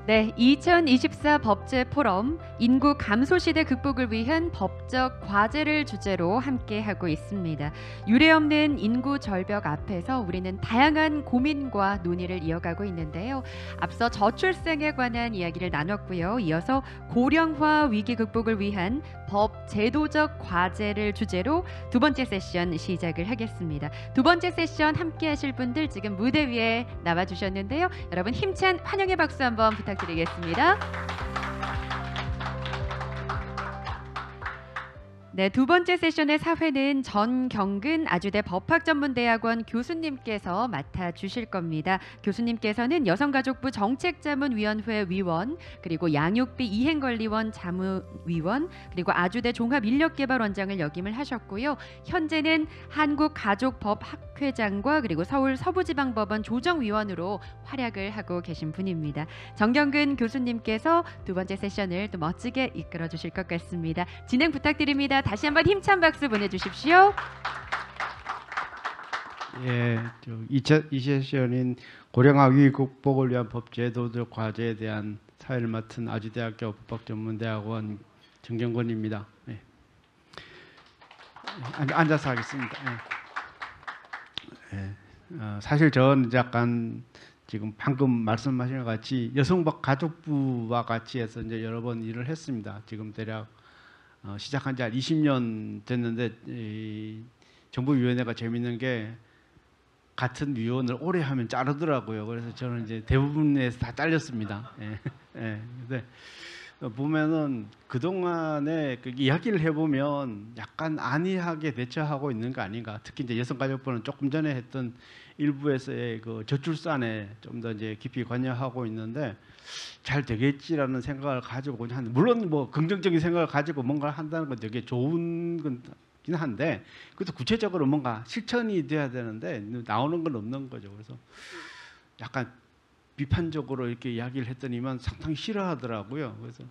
네, 2024 법제 포럼 인구 감소 시대 극복을 위한 법적 과제를 주제로 함께 하고 있습니다. 유례없는 인구 절벽 앞에서 우리는 다양한 고민과 논의를 이어가고 있는데요. 앞서 저출생에 관한 이야기를 나눴고요. 이어서 고령화 위기 극복을 위한 법 제도적 과제를 주제로 두 번째 세션 시작을 하겠습니다. 두 번째 세션 함께 하실 분들 지금 무대 위에 나와 주셨는데요. 여러분 힘찬 환영의 박수 한번 부탁드리겠습니다. 네, 두 번째 세션의 사회는 전경근 아주대 법학전문대학원 교수님께서 맡아주실 겁니다. 교수님께서는 여성가족부 정책자문위원회 위원, 그리고 양육비 이행관리원 자문위원, 그리고 아주대 종합인력개발원장을 역임을 하셨고요. 현재는 한국가족법학회장과 그리고 서울 서부지방법원 조정위원으로 활약을 하고 계신 분입니다. 전경근 교수님께서 두 번째 세션을 또 멋지게 이끌어 주실 것 같습니다. 진행 부탁드립니다. 다시 한번 힘찬 박수 보내주십시오. 예, 이 세션인 고령화 위기 극복을 위한 법제도적 과제에 대한 사회를 맡은 아주대학교 법학전문대학원 정경권입니다. 예. 앉아서 하겠습니다. 예. 예. 사실 저는 약간 지금 방금 말씀하신 것 같이 여성가족부와 같이 해서 이제 여러 번 일을 했습니다. 지금 대략 시작한 지 한 20년 됐는데 정부위원회가 재밌는 게 같은 위원을 오래 하면 자르더라고요. 그래서 저는 이제 대부분에서 다 잘렸습니다. 예. 예. 근데 보면은 그동안에 그 이야기를 해보면 약간 안이하게 대처하고 있는 거 아닌가. 특히 이제 여성가족부는 조금 전에 했던 일부에서의 그 저출산에 좀 더 이제 깊이 관여하고 있는데 잘 되겠지라는 생각을 가지고 하는데, 물론 뭐 긍정적인 생각을 가지고 뭔가를 한다는 건 되게 좋은 건긴 한데 그것도 구체적으로 뭔가 실천이 돼야 되는데 나오는 건 없는 거죠. 그래서 약간 비판적으로 이렇게 이야기를 했더니만 상당히 싫어하더라고요. 그래서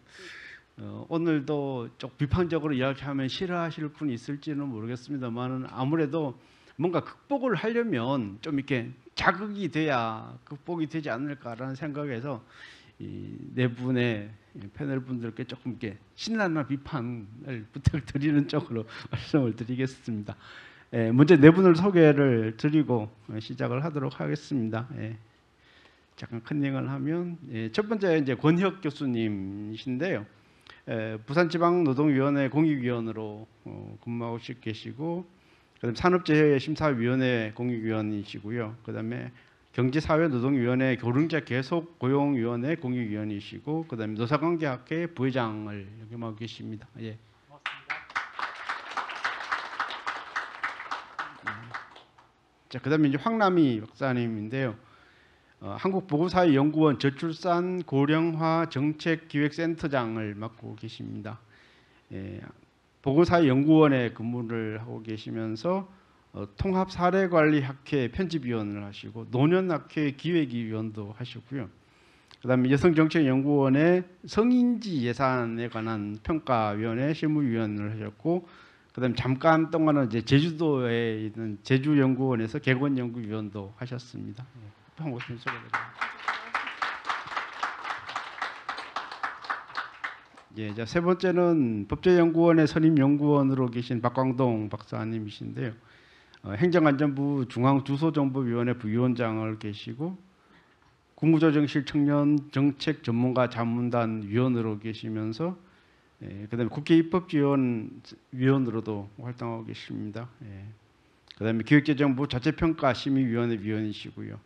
오늘도 좀 비판적으로 이야기하면 싫어하실 분이 있을지는 모르겠습니다만은 아무래도 뭔가 극복을 하려면 좀 이렇게 자극이 돼야 극복이 되지 않을까라는 생각에서 이 네 분의 패널 분들께 조금 이렇게 신랄한 비판을 부탁드리는 쪽으로 말씀을 드리겠습니다. 먼저 네 분을 소개를 드리고 시작을 하도록 하겠습니다. 잠깐 컨닝을 하면 첫 번째 이제 권혁 교수님이신데요. 부산지방노동위원회 공익위원으로 근무하고 계시고, 그다음 산업재해심사위원회 공익위원이시고요. 그다음에 경제사회노동위원회 고령자 계속고용위원회 공익위원이시고, 그다음에 노사관계학회 부회장을 역임하고 계십니다. 예. 자, 그다음에 이제 황남희 박사님인데요. 한국보건사회연구원 저출산 고령화 정책기획센터장을 맡고 계십니다. 보건사회연구원에 근무를 하고 계시면서 통합사례관리학회 편집위원을 하시고 노년학회 기획위원도 하시고요. 그다음에 여성정책연구원의 성인지 예산에 관한 평가위원회 실무위원을 하셨고, 그다음에 잠깐 동안은 이제 제주도에 있는 제주연구원에서 객원연구위원도 하셨습니다. 한번 소개드립니다. 예, 자, 세 번째는 법제연구원의 선임연구원으로 계신 박광동 박사님이신데요. 행정안전부 중앙주소정보위원회 부위원장을 계시고, 국무조정실 청년정책전문가 자문단 위원으로 계시면서 그다음에 국회 입법지원위원으로도 활동하고 계십니다. 그다음에 기획재정부 자체평가심의위원회 위원이시고요.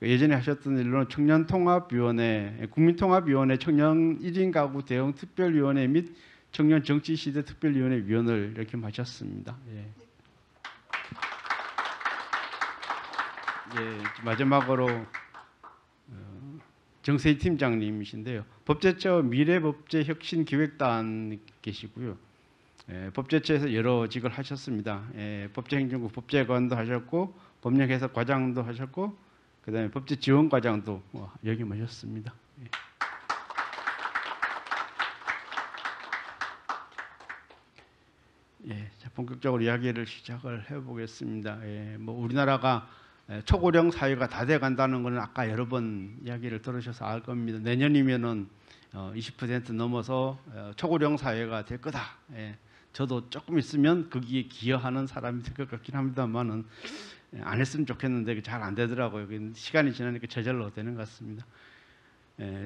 예전에 하셨던 일로는 청년통합위원회, 국민통합위원회 청년 1인 가구 대응 특별위원회 및 청년정치시대 특별위원회 위원을 이렇게 하셨습니다. 마지막으로 정세희 팀장님이신데요. 법제처 미래법제혁신기획단 계시고요. 법제처에서 여러 직을 하셨습니다. 법제행정국 법제관도 하셨고, 법령해석과장도 하셨고, 그다음에 법제지원과장도 역임하셨습니다. 자, 본격적으로 이야기를 시작을 해보겠습니다. 뭐 우리나라가 초고령 사회가 다 돼간다는 것은 아까 여러 번 이야기를 들으셔서 알 겁니다. 내년이면은 20% 넘어서 초고령 사회가 될 거다. 예. 저도 조금 있으면 거기에 기여하는 사람이 될 것 같긴 합니다만은 안 했으면 좋겠는데 잘 안 되더라고요. 시간이 지나니까 저절로 되는 것 같습니다.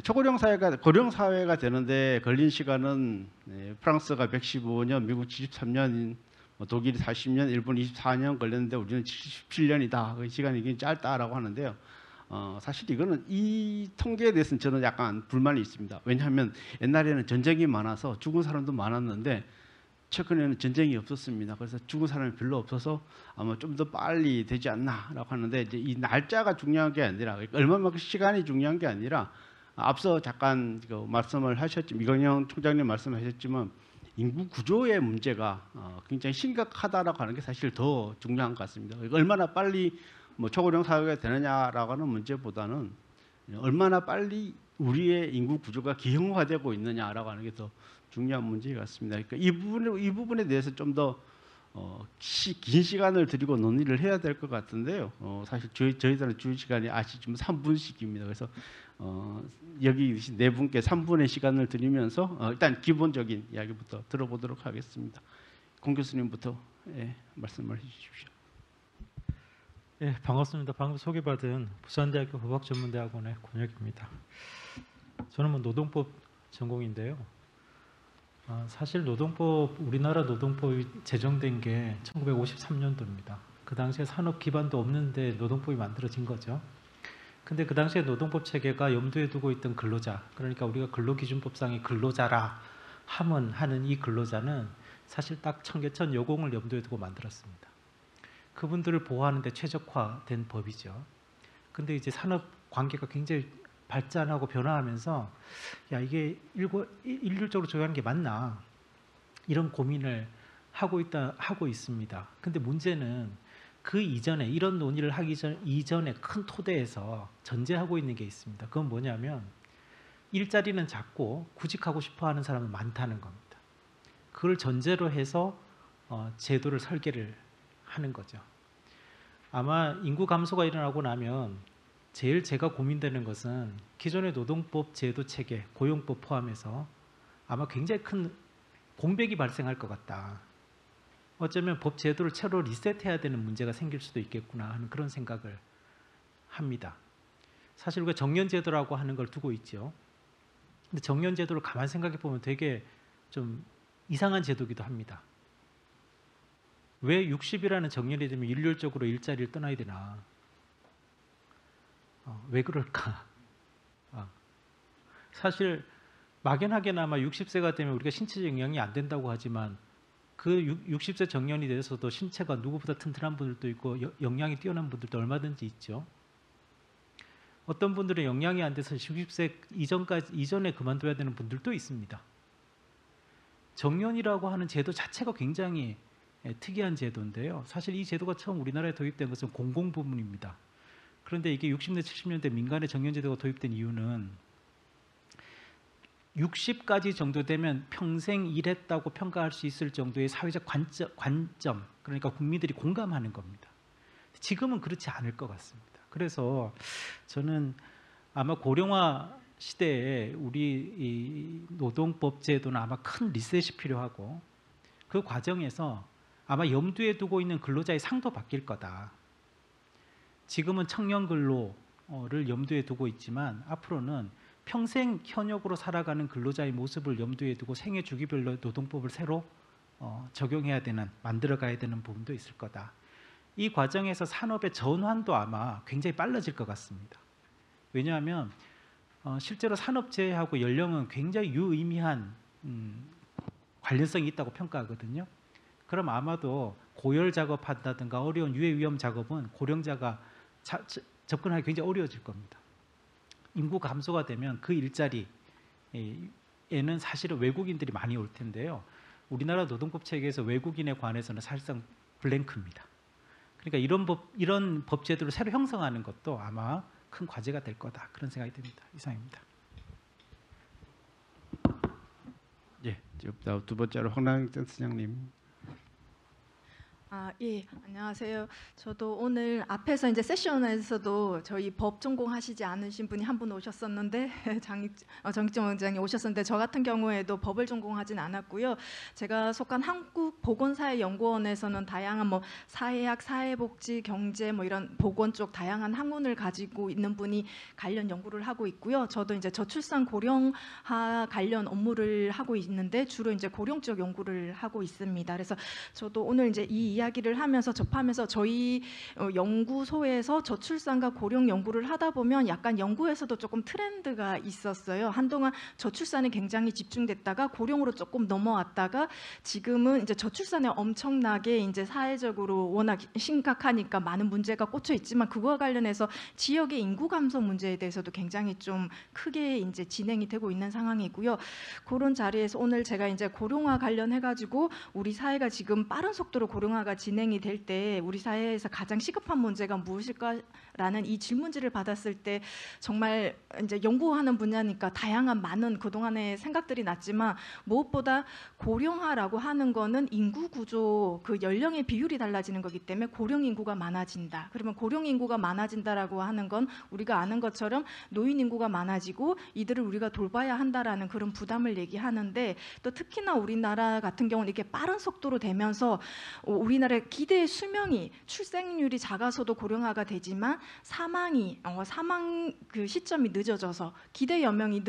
초고령 사회가 고령 사회가 되는데 걸린 시간은 프랑스가 115년, 미국 73년, 독일이 40년, 일본 24년 걸렸는데 우리는 77년이다. 그 시간이 굉장히 짧다라고 하는데요. 사실 이거는 이 통계에 대해서는 저는 약간 불만이 있습니다. 왜냐하면 옛날에는 전쟁이 많아서 죽은 사람도 많았는데 최근에는 전쟁이 없었습니다. 그래서 죽은 사람이 별로 없어서 아마 좀 더 빨리 되지 않나라고 하는데 이제 이 날짜가 중요한 게 아니라 얼마만큼 시간이 중요한 게 아니라 앞서 잠깐 말씀을 하셨지만 이건영 총장님 말씀하셨지만 인구 구조의 문제가 굉장히 심각하다라고 하는 게 사실 더 중요한 것 같습니다. 얼마나 빨리 초고령 사회가 되느냐라고 하는 문제보다는 얼마나 빨리 우리의 인구 구조가 기형화되고 있느냐라고 하는 게 더 중요한 문제 같습니다. 그러니까 이 부분에 대해서 좀 더 긴 시간을 들이고 논의를 해야 될 것 같은데요. 사실 저희들은 주의 시간이 아시지만 3분씩입니다. 그래서 여기 계신 네 분께 3분의 시간을 드리면서 일단 기본적인 이야기부터 들어보도록 하겠습니다. 공 교수님부터 말씀을 해주십시오. 예, 반갑습니다. 방금 소개받은 부산대학교 법학전문대학원의 권혁입니다. 저는 노동법 전공인데요. 사실 우리나라 노동법이 제정된 게 1953년도입니다. 그 당시에 산업 기반도 없는데 노동법이 만들어진 거죠. 근데 그 당시에 노동법 체계가 염두에 두고 있던 근로자, 그러니까 우리가 근로기준법상의 근로자라 하는 이 근로자는 사실 딱 청계천 여공을 염두에 두고 만들었습니다. 그분들을 보호하는 데 최적화된 법이죠. 근데 이제 산업 관계가 굉장히 발전하고 변화하면서 이게 일률적으로 적용하는 게 맞나 이런 고민을 하고 있습니다. 근데 문제는 그 이전에 이런 논의를 하기 이전에 큰 토대에서 전제하고 있는 게 있습니다. 그건 뭐냐면 일자리는 작고 구직하고 싶어하는 사람은 많다는 겁니다. 그걸 전제로 해서 제도를 설계를 하는 거죠. 아마 인구 감소가 일어나고 나면 제일 제가 고민되는 것은 기존의 노동법 제도 체계, 고용법 포함해서 아마 굉장히 큰 공백이 발생할 것 같다. 어쩌면 법 제도를 새로 리셋해야 되는 문제가 생길 수도 있겠구나 하는 그런 생각을 합니다. 사실 우리가 정년제도라고 하는 걸 두고 있죠. 근데 정년제도를 가만 생각해 보면 되게 좀 이상한 제도기도 합니다. 왜 60이라는 정년이 되면 일률적으로 일자리를 떠나야 되나? 왜 그럴까? 사실 막연하게나마 60세가 되면 우리가 신체적 영향이 안 된다고 하지만 그 60세 정년이 돼서도 신체가 누구보다 튼튼한 분들도 있고 영양이 뛰어난 분들도 얼마든지 있죠. 어떤 분들은 영양이 안 돼서 60세 이전에 그만둬야 되는 분들도 있습니다. 정년이라고 하는 제도 자체가 굉장히 특이한 제도인데요. 사실 이 제도가 처음 우리나라에 도입된 것은 공공부문입니다. 그런데 이게 60년, 70년대 민간의 정년제도가 도입된 이유는 60까지 정도 되면 평생 일했다고 평가할 수 있을 정도의 사회적 관점, 그러니까 국민들이 공감하는 겁니다. 지금은 그렇지 않을 것 같습니다. 그래서 저는 아마 고령화 시대에 우리 이 노동법 제도는 아마 큰 리셋이 필요하고 그 과정에서 아마 염두에 두고 있는 근로자의 상도 바뀔 거다. 지금은 청년 근로를 염두에 두고 있지만 앞으로는 평생 현역으로 살아가는 근로자의 모습을 염두에 두고 생애 주기별로 노동법을 새로 만들어가야 되는 부분도 있을 거다. 이 과정에서 산업의 전환도 아마 굉장히 빨라질 것 같습니다. 왜냐하면 실제로 산업재해하고 연령은 굉장히 유의미한 관련성이 있다고 평가하거든요. 그럼 아마도 고열 작업한다든가 어려운 유해 위험 작업은 고령자가 접근하기 굉장히 어려워질 겁니다. 인구 감소가 되면 그 일자리에는 사실은 외국인들이 많이 올 텐데요. 우리나라 노동법 체계에서 외국인에 관해서는 사실상 블랭크입니다. 그러니까 이런 법 제도를 새로 형성하는 것도 아마 큰 과제가 될 거다. 그런 생각이 듭니다. 이상입니다. 예, 두 번째로 황랑익 센터장님. 예, 안녕하세요. 저도 오늘 앞에서 이제 세션에서도 저희 법 전공하시지 않으신 분이 한 분 오셨었는데 정익정 원장님 오셨었는데 저 같은 경우에도 법을 전공하진 않았고요. 제가 속한 한국보건사회연구원에서는 다양한 뭐 사회학, 사회복지, 경제 뭐 이런 보건 쪽 다양한 학문을 가지고 있는 분이 관련 연구를 하고 있고요. 저도 이제 저출산 고령화 관련 업무를 하고 있는데 주로 이제 고령 쪽 연구를 하고 있습니다. 그래서 저도 오늘 이제 이 이야기를 하면서 접하면서 저희 연구소에서 저출산과 고령 연구를 하다 보면 약간 연구에서도 조금 트렌드가 있었어요. 한동안 저출산에 굉장히 집중됐다가 고령으로 조금 넘어왔다가 지금은 이제 저출산에 엄청나게 이제 사회적으로 워낙 심각하니까 많은 문제가 꽂혀 있지만 그거와 관련해서 지역의 인구 감소 문제에 대해서도 굉장히 좀 크게 이제 진행이 되고 있는 상황이고요. 그런 자리에서 오늘 제가 이제 고령화 관련해 가지고 우리 사회가 지금 빠른 속도로 고령화가 진행이 될 때 우리 사회에서 가장 시급한 문제가 무엇일까라는 이 질문지를 받았을 때 정말 이제 연구하는 분야니까 다양한 많은 그동안의 생각들이 났지만 무엇보다 고령화라고 하는 거는 인구 구조 그 연령의 비율이 달라지는 거기 때문에 고령 인구가 많아진다. 그러면 고령 인구가 많아진다라고 하는 건 우리가 아는 것처럼 노인 인구가 많아지고 이들을 우리가 돌봐야 한다라는 그런 부담을 얘기하는데 또 특히나 우리나라 같은 경우는 이렇게 빠른 속도로 되면서 우리나라의 기대 수명이 출생률이 작아서도 고령화가 되지만 사망 그 시점이 늦어져서 기대 연명이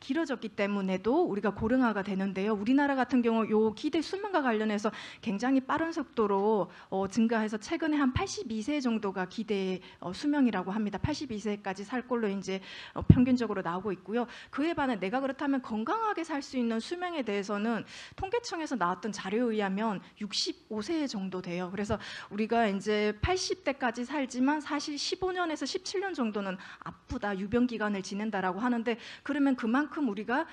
길어졌기 때문에도 우리가 고령화가 되는데요. 우리나라 같은 경우 요 기대 수명과 관련해서 굉장히 빠른 속도로 증가해서 최근에 한 82세 정도가 기대 수명이라고 합니다. 82세까지 살 걸로 이제 평균적으로 나오고 있고요. 그에 반해 내가 그렇다면 건강하게 살 수 있는 수명에 대해서는 통계청에서 나왔던 자료에 의하면 65세 정도 돼요. 그래서 우리가 이제 80대까지 살지만 사실 15년에서 17년 정도는 아프다, 유병 기간을 지낸다라고 하는데 그러면 그만큼 우리가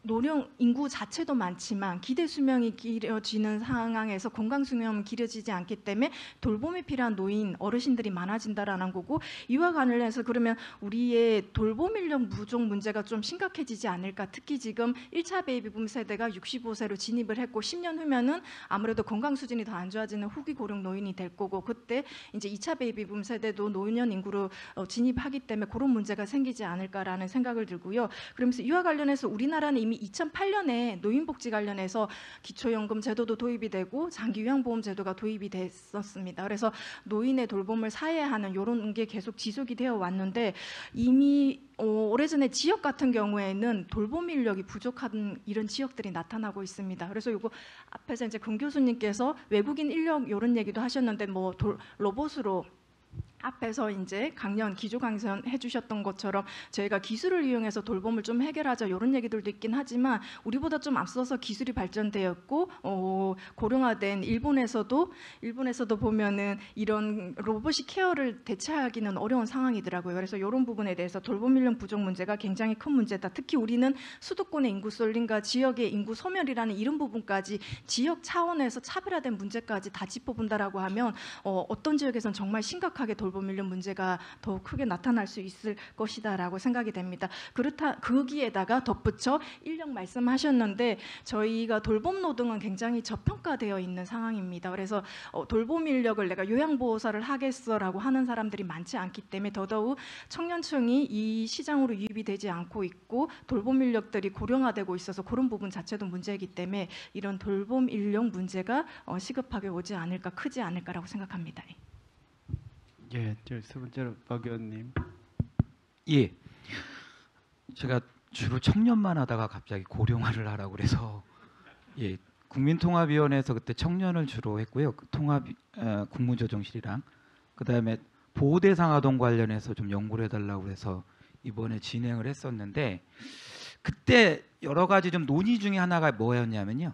노령 인구 자체도 많지만 기대 수명이 길어지는 상황에서 건강 수명은 길어지지 않기 때문에 돌봄이 필요한 노인, 어르신들이 많아진다라는 거고 이와 관련해서 그러면 우리의 돌봄 인력 부족 문제가 좀 심각해지지 않을까? 특히 지금 1차 베이비붐 세대가 65세로 진입을 했고 10년 후면은 아무래도 건강 수준이 더 안 좋아지는 후기 고령 노인이 될 거고 그때 이제 2차 베이비붐 세대도 노년 인구로 진입하기 때문에 그런 문제가 생기지 않을까라는 생각을 들고요. 그러면서 이와 관련해서 우리나라는 이미 2008년에 노인복지 관련해서 기초연금 제도도 도입이 되고 장기요양보험 제도가 도입이 됐었습니다. 그래서 노인의 돌봄을 사회화하는 이런 게 계속 지속이 되어 왔는데 이미 오래전에 지역 같은 경우에는 돌봄 인력이 부족한 이런 지역들이 나타나고 있습니다. 그래서 이거 앞에서 이제 금 교수님께서 외국인 인력 이런 얘기도 하셨는데 뭐 로봇으로 앞에서 이제 기조 강연 해주셨던 것처럼 저희가 기술을 이용해서 돌봄을 좀 해결하자 이런 얘기들도 있긴 하지만 우리보다 좀 앞서서 기술이 발전되었고 고령화된 일본에서도 보면은 이런 로봇이 케어를 대체하기는 어려운 상황이더라고요. 그래서 이런 부분에 대해서 돌봄 인력 부족 문제가 굉장히 큰 문제다. 특히 우리는 수도권의 인구 쏠림과 지역의 인구 소멸이라는 이런 부분까지 지역 차원에서 차별화된 문제까지 다 짚어본다라고 하면 어떤 지역에서는 정말 심각하게 돌봄 인력 문제가 더 크게 나타날 수 있을 것이다라고 생각이 됩니다. 거기에다가 덧붙여 인력 말씀하셨는데 저희가 돌봄 노동은 굉장히 저평가되어 있는 상황입니다. 그래서 돌봄 인력을 내가 요양보호사를 하겠어라고 하는 사람들이 많지 않기 때문에 더더욱 청년층이 이 시장으로 유입이 되지 않고 있고 돌봄 인력들이 고령화되고 있어서 그런 부분 자체도 문제이기 때문에 이런 돌봄 인력 문제가 시급하게 오지 않을까, 크지 않을까라고 생각합니다. 예, 저 세 번째로 박 의원님. 예, 제가 주로 청년만 하다가 갑자기 고령화를 하라고 그래서 예, 국민통합위원회에서 그때 청년을 주로 했고요. 그 국무조정실이랑 그다음에 보호대상 아동 관련해서 좀 연구를 해달라고 해서 이번에 진행을 했었는데 그때 여러 가지 좀 논의 중에 하나가 뭐였냐면요.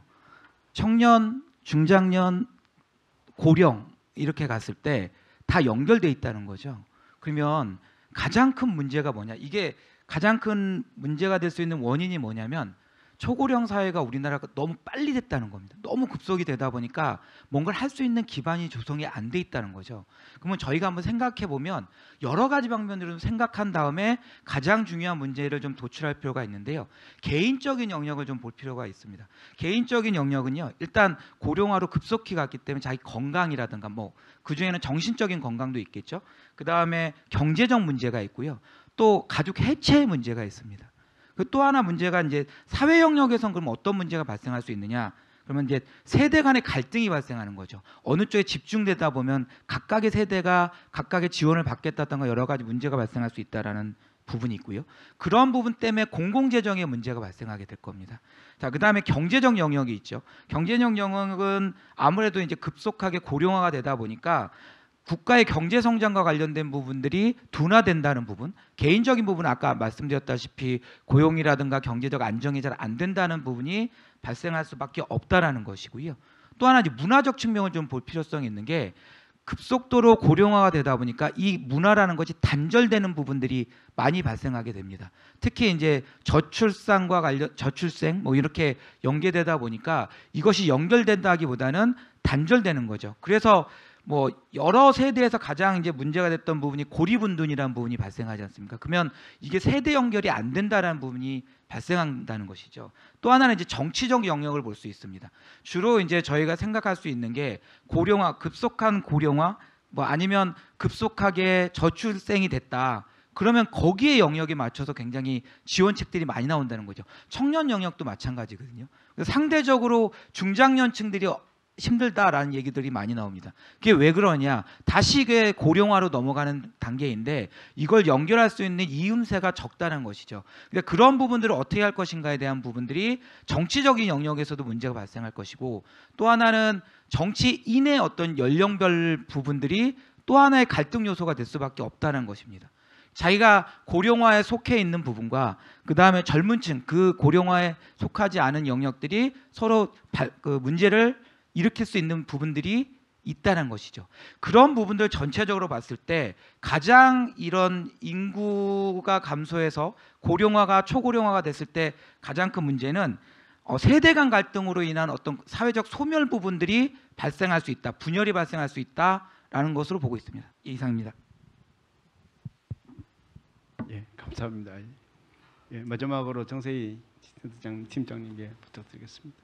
청년, 중장년, 고령 이렇게 갔을 때 다 연결돼 있다는 거죠. 그러면 가장 큰 문제가 뭐냐? 이게 가장 큰 문제가 될 수 있는 원인이 뭐냐면 초고령 사회가 우리나라가 너무 빨리 됐다는 겁니다. 너무 급속이 되다 보니까 뭔가를 할 수 있는 기반이 조성이 안 돼 있다는 거죠. 그러면 저희가 한번 생각해 보면 여러 가지 방면으로 생각한 다음에 가장 중요한 문제를 좀 도출할 필요가 있는데요. 개인적인 영역을 좀 볼 필요가 있습니다. 개인적인 영역은요. 일단 고령화로 급속히 갔기 때문에 자기 건강이라든가 뭐 그중에는 정신적인 건강도 있겠죠. 그다음에 경제적 문제가 있고요. 또 가족 해체의 문제가 있습니다. 그 또 하나 문제가 이제 사회 영역에선 그럼 어떤 문제가 발생할 수 있느냐? 그러면 이제 세대 간의 갈등이 발생하는 거죠. 어느 쪽에 집중되다 보면 각각의 세대가 각각의 지원을 받겠다든가 여러 가지 문제가 발생할 수 있다라는 부분이 있고요. 그런 부분 때문에 공공재정의 문제가 발생하게 될 겁니다. 자, 그다음에 경제적 영역이 있죠. 경제적 영역은 아무래도 이제 급속하게 고령화가 되다 보니까 국가의 경제 성장과 관련된 부분들이 둔화된다는 부분, 개인적인 부분은 아까 말씀드렸다시피 고용이라든가 경제적 안정이 잘 안 된다는 부분이 발생할 수밖에 없다라는 것이고요. 또 하나 이제 문화적 측면을 좀 볼 필요성이 있는 게 급속도로 고령화가 되다 보니까 이 문화라는 것이 단절되는 부분들이 많이 발생하게 됩니다. 특히 이제 저출산과 관련 저출생 뭐 이렇게 연계되다 보니까 이것이 연결된다기보다는 단절되는 거죠. 그래서 뭐 여러 세대에서 가장 이제 문제가 됐던 부분이 고리분둔이라는 부분이 발생하지 않습니까? 그러면 이게 세대 연결이 안 된다라는 부분이 발생한다는 것이죠. 또 하나는 이제 정치적 영역을 볼 수 있습니다. 주로 이제 저희가 생각할 수 있는 게 고령화, 급속한 고령화, 뭐 아니면 급속하게 저출생이 됐다. 그러면 거기에 영역에 맞춰서 굉장히 지원책들이 많이 나온다는 거죠. 청년 영역도 마찬가지거든요. 그래서 상대적으로 중장년층들이 힘들다라는 얘기들이 많이 나옵니다. 그게 왜 그러냐? 다시 그 고령화로 넘어가는 단계인데 이걸 연결할 수 있는 이음새가 적다는 것이죠. 그러니까 그런 부분들을 어떻게 할 것인가에 대한 부분들이 정치적인 영역에서도 문제가 발생할 것이고 또 하나는 정치인의 어떤 연령별 부분들이 또 하나의 갈등 요소가 될 수밖에 없다는 것입니다. 자기가 고령화에 속해 있는 부분과 그 다음에 젊은 층, 그 고령화에 속하지 않은 영역들이 서로 그 문제를 일으킬 수 있는 부분들이 있다는 것이죠. 그런 부분들 전체적으로 봤을 때 가장 이런 인구가 감소해서 고령화가 초고령화가 됐을 때 가장 큰 문제는 세대 간 갈등으로 인한 어떤 사회적 소멸 부분들이 발생할 수 있다. 분열이 발생할 수 있다라는 것으로 보고 있습니다. 이상입니다. 예, 감사합니다. 예, 마지막으로 정세희 팀장님께 부탁드리겠습니다.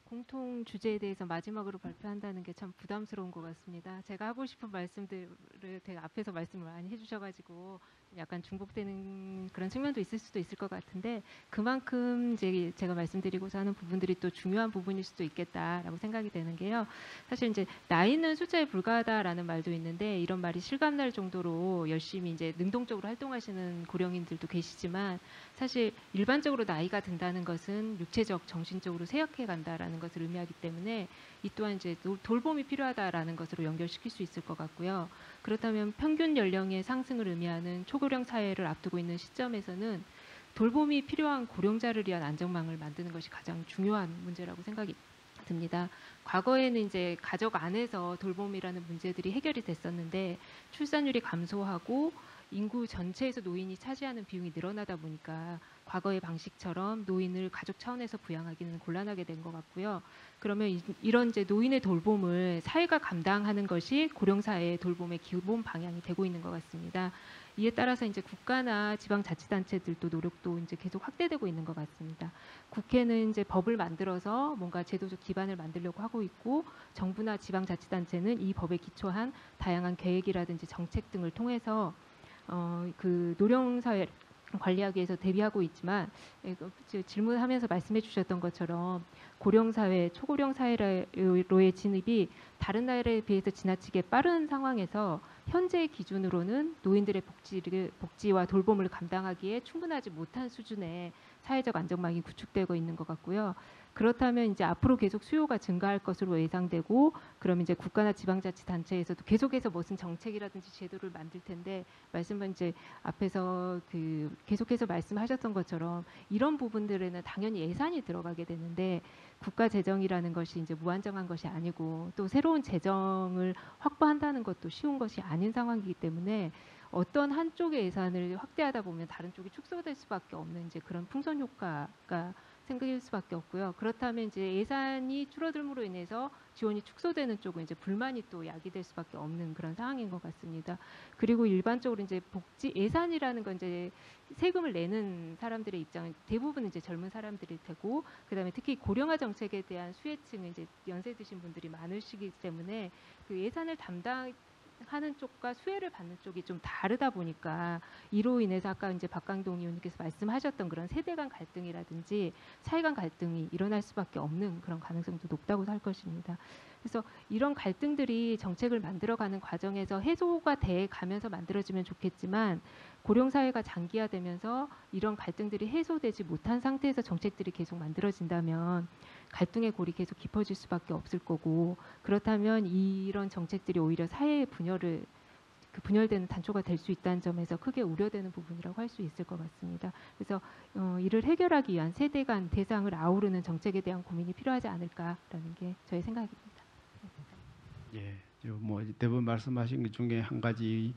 공통 주제에 대해서 마지막으로 발표한다는 게 참 부담스러운 것 같습니다. 제가 하고 싶은 말씀들을 되게 앞에서 말씀을 많이 해주셔가지고 약간 중복되는 그런 측면도 있을 수도 있을 것 같은데 그만큼 이제 제가 말씀드리고자 하는 부분들이 또 중요한 부분일 수도 있겠다라고 생각이 되는 게요. 사실 이제 나이는 숫자에 불과하다라는 말도 있는데 이런 말이 실감날 정도로 열심히 이제 능동적으로 활동하시는 고령인들도 계시지만 사실 일반적으로 나이가 든다는 것은 육체적, 정신적으로 쇠약해 간다라는 것을 의미하기 때문에 이 또한 이제 돌봄이 필요하다라는 것으로 연결시킬 수 있을 것 같고요. 그렇다면 평균 연령의 상승을 의미하는 초고령 사회를 앞두고 있는 시점에서는 돌봄이 필요한 고령자를 위한 안전망을 만드는 것이 가장 중요한 문제라고 생각이 듭니다. 과거에는 이제 가족 안에서 돌봄이라는 문제들이 해결이 됐었는데 출산율이 감소하고 인구 전체에서 노인이 차지하는 비용이 늘어나다 보니까 과거의 방식처럼 노인을 가족 차원에서 부양하기는 곤란하게 된 것 같고요. 그러면 이런 이제 노인의 돌봄을 사회가 감당하는 것이 고령사회의 돌봄의 기본 방향이 되고 있는 것 같습니다. 이에 따라서 이제 국가나 지방자치단체들도 노력도 이제 계속 확대되고 있는 것 같습니다. 국회는 이제 법을 만들어서 뭔가 제도적 기반을 만들려고 하고 있고 정부나 지방자치단체는 이 법에 기초한 다양한 계획이라든지 정책 등을 통해서 그 노령사회 관리하기 위해서 대비하고 있지만 질문하면서 말씀해 주셨던 것처럼 고령사회, 초고령사회로의 진입이 다른 나라에 비해서 지나치게 빠른 상황에서 현재 기준으로는 노인들의 복지와 돌봄을 감당하기에 충분하지 못한 수준의 사회적 안전망이 구축되고 있는 것 같고요. 그렇다면 이제 앞으로 계속 수요가 증가할 것으로 예상되고 그러면 이제 국가나 지방자치단체에서도 계속해서 무슨 정책이라든지 제도를 만들 텐데 말씀은 이제 앞에서 그 계속해서 말씀하셨던 것처럼 이런 부분들에는 당연히 예산이 들어가게 되는데 국가 재정이라는 것이 이제 무한정한 것이 아니고 또 새로운 재정을 확보한다는 것도 쉬운 것이 아닌 상황이기 때문에 어떤 한쪽의 예산을 확대하다 보면 다른 쪽이 축소될 수밖에 없는 이제 그런 풍선 효과가 생길 수밖에 없고요. 그렇다면 이제 예산이 줄어들므로 인해서 지원이 축소되는 쪽은 이제 불만이 또 야기될 수밖에 없는 그런 상황인 것 같습니다. 그리고 일반적으로 이제 복지 예산이라는 건 이제 세금을 내는 사람들의 입장은 대부분 이제 젊은 사람들일 테고, 그다음에 특히 고령화 정책에 대한 수혜층은 이제 연세 드신 분들이 많으시기 때문에 그 예산을 담당하는 쪽과 수혜를 받는 쪽이 좀 다르다 보니까 이로 인해서 아까 이제 박강동 의원님께서 말씀하셨던 그런 세대 간 갈등이라든지 사회 간 갈등이 일어날 수밖에 없는 그런 가능성도 높다고 할 것입니다. 그래서 이런 갈등들이 정책을 만들어가는 과정에서 해소가 돼 가면서 만들어지면 좋겠지만, 고령사회가 장기화되면서 이런 갈등들이 해소되지 못한 상태에서 정책들이 계속 만들어진다면 갈등의 골이 계속 깊어질 수밖에 없을 거고, 그렇다면 이런 정책들이 오히려 사회의 분열되는 단초가 될 수 있다는 점에서 크게 우려되는 부분이라고 할 수 있을 것 같습니다. 그래서 이를 해결하기 위한 세대 간 대상을 아우르는 정책에 대한 고민이 필요하지 않을까라는 게 저의 생각입니다. 예, 뭐 대부분 말씀하신 것 중에 한 가지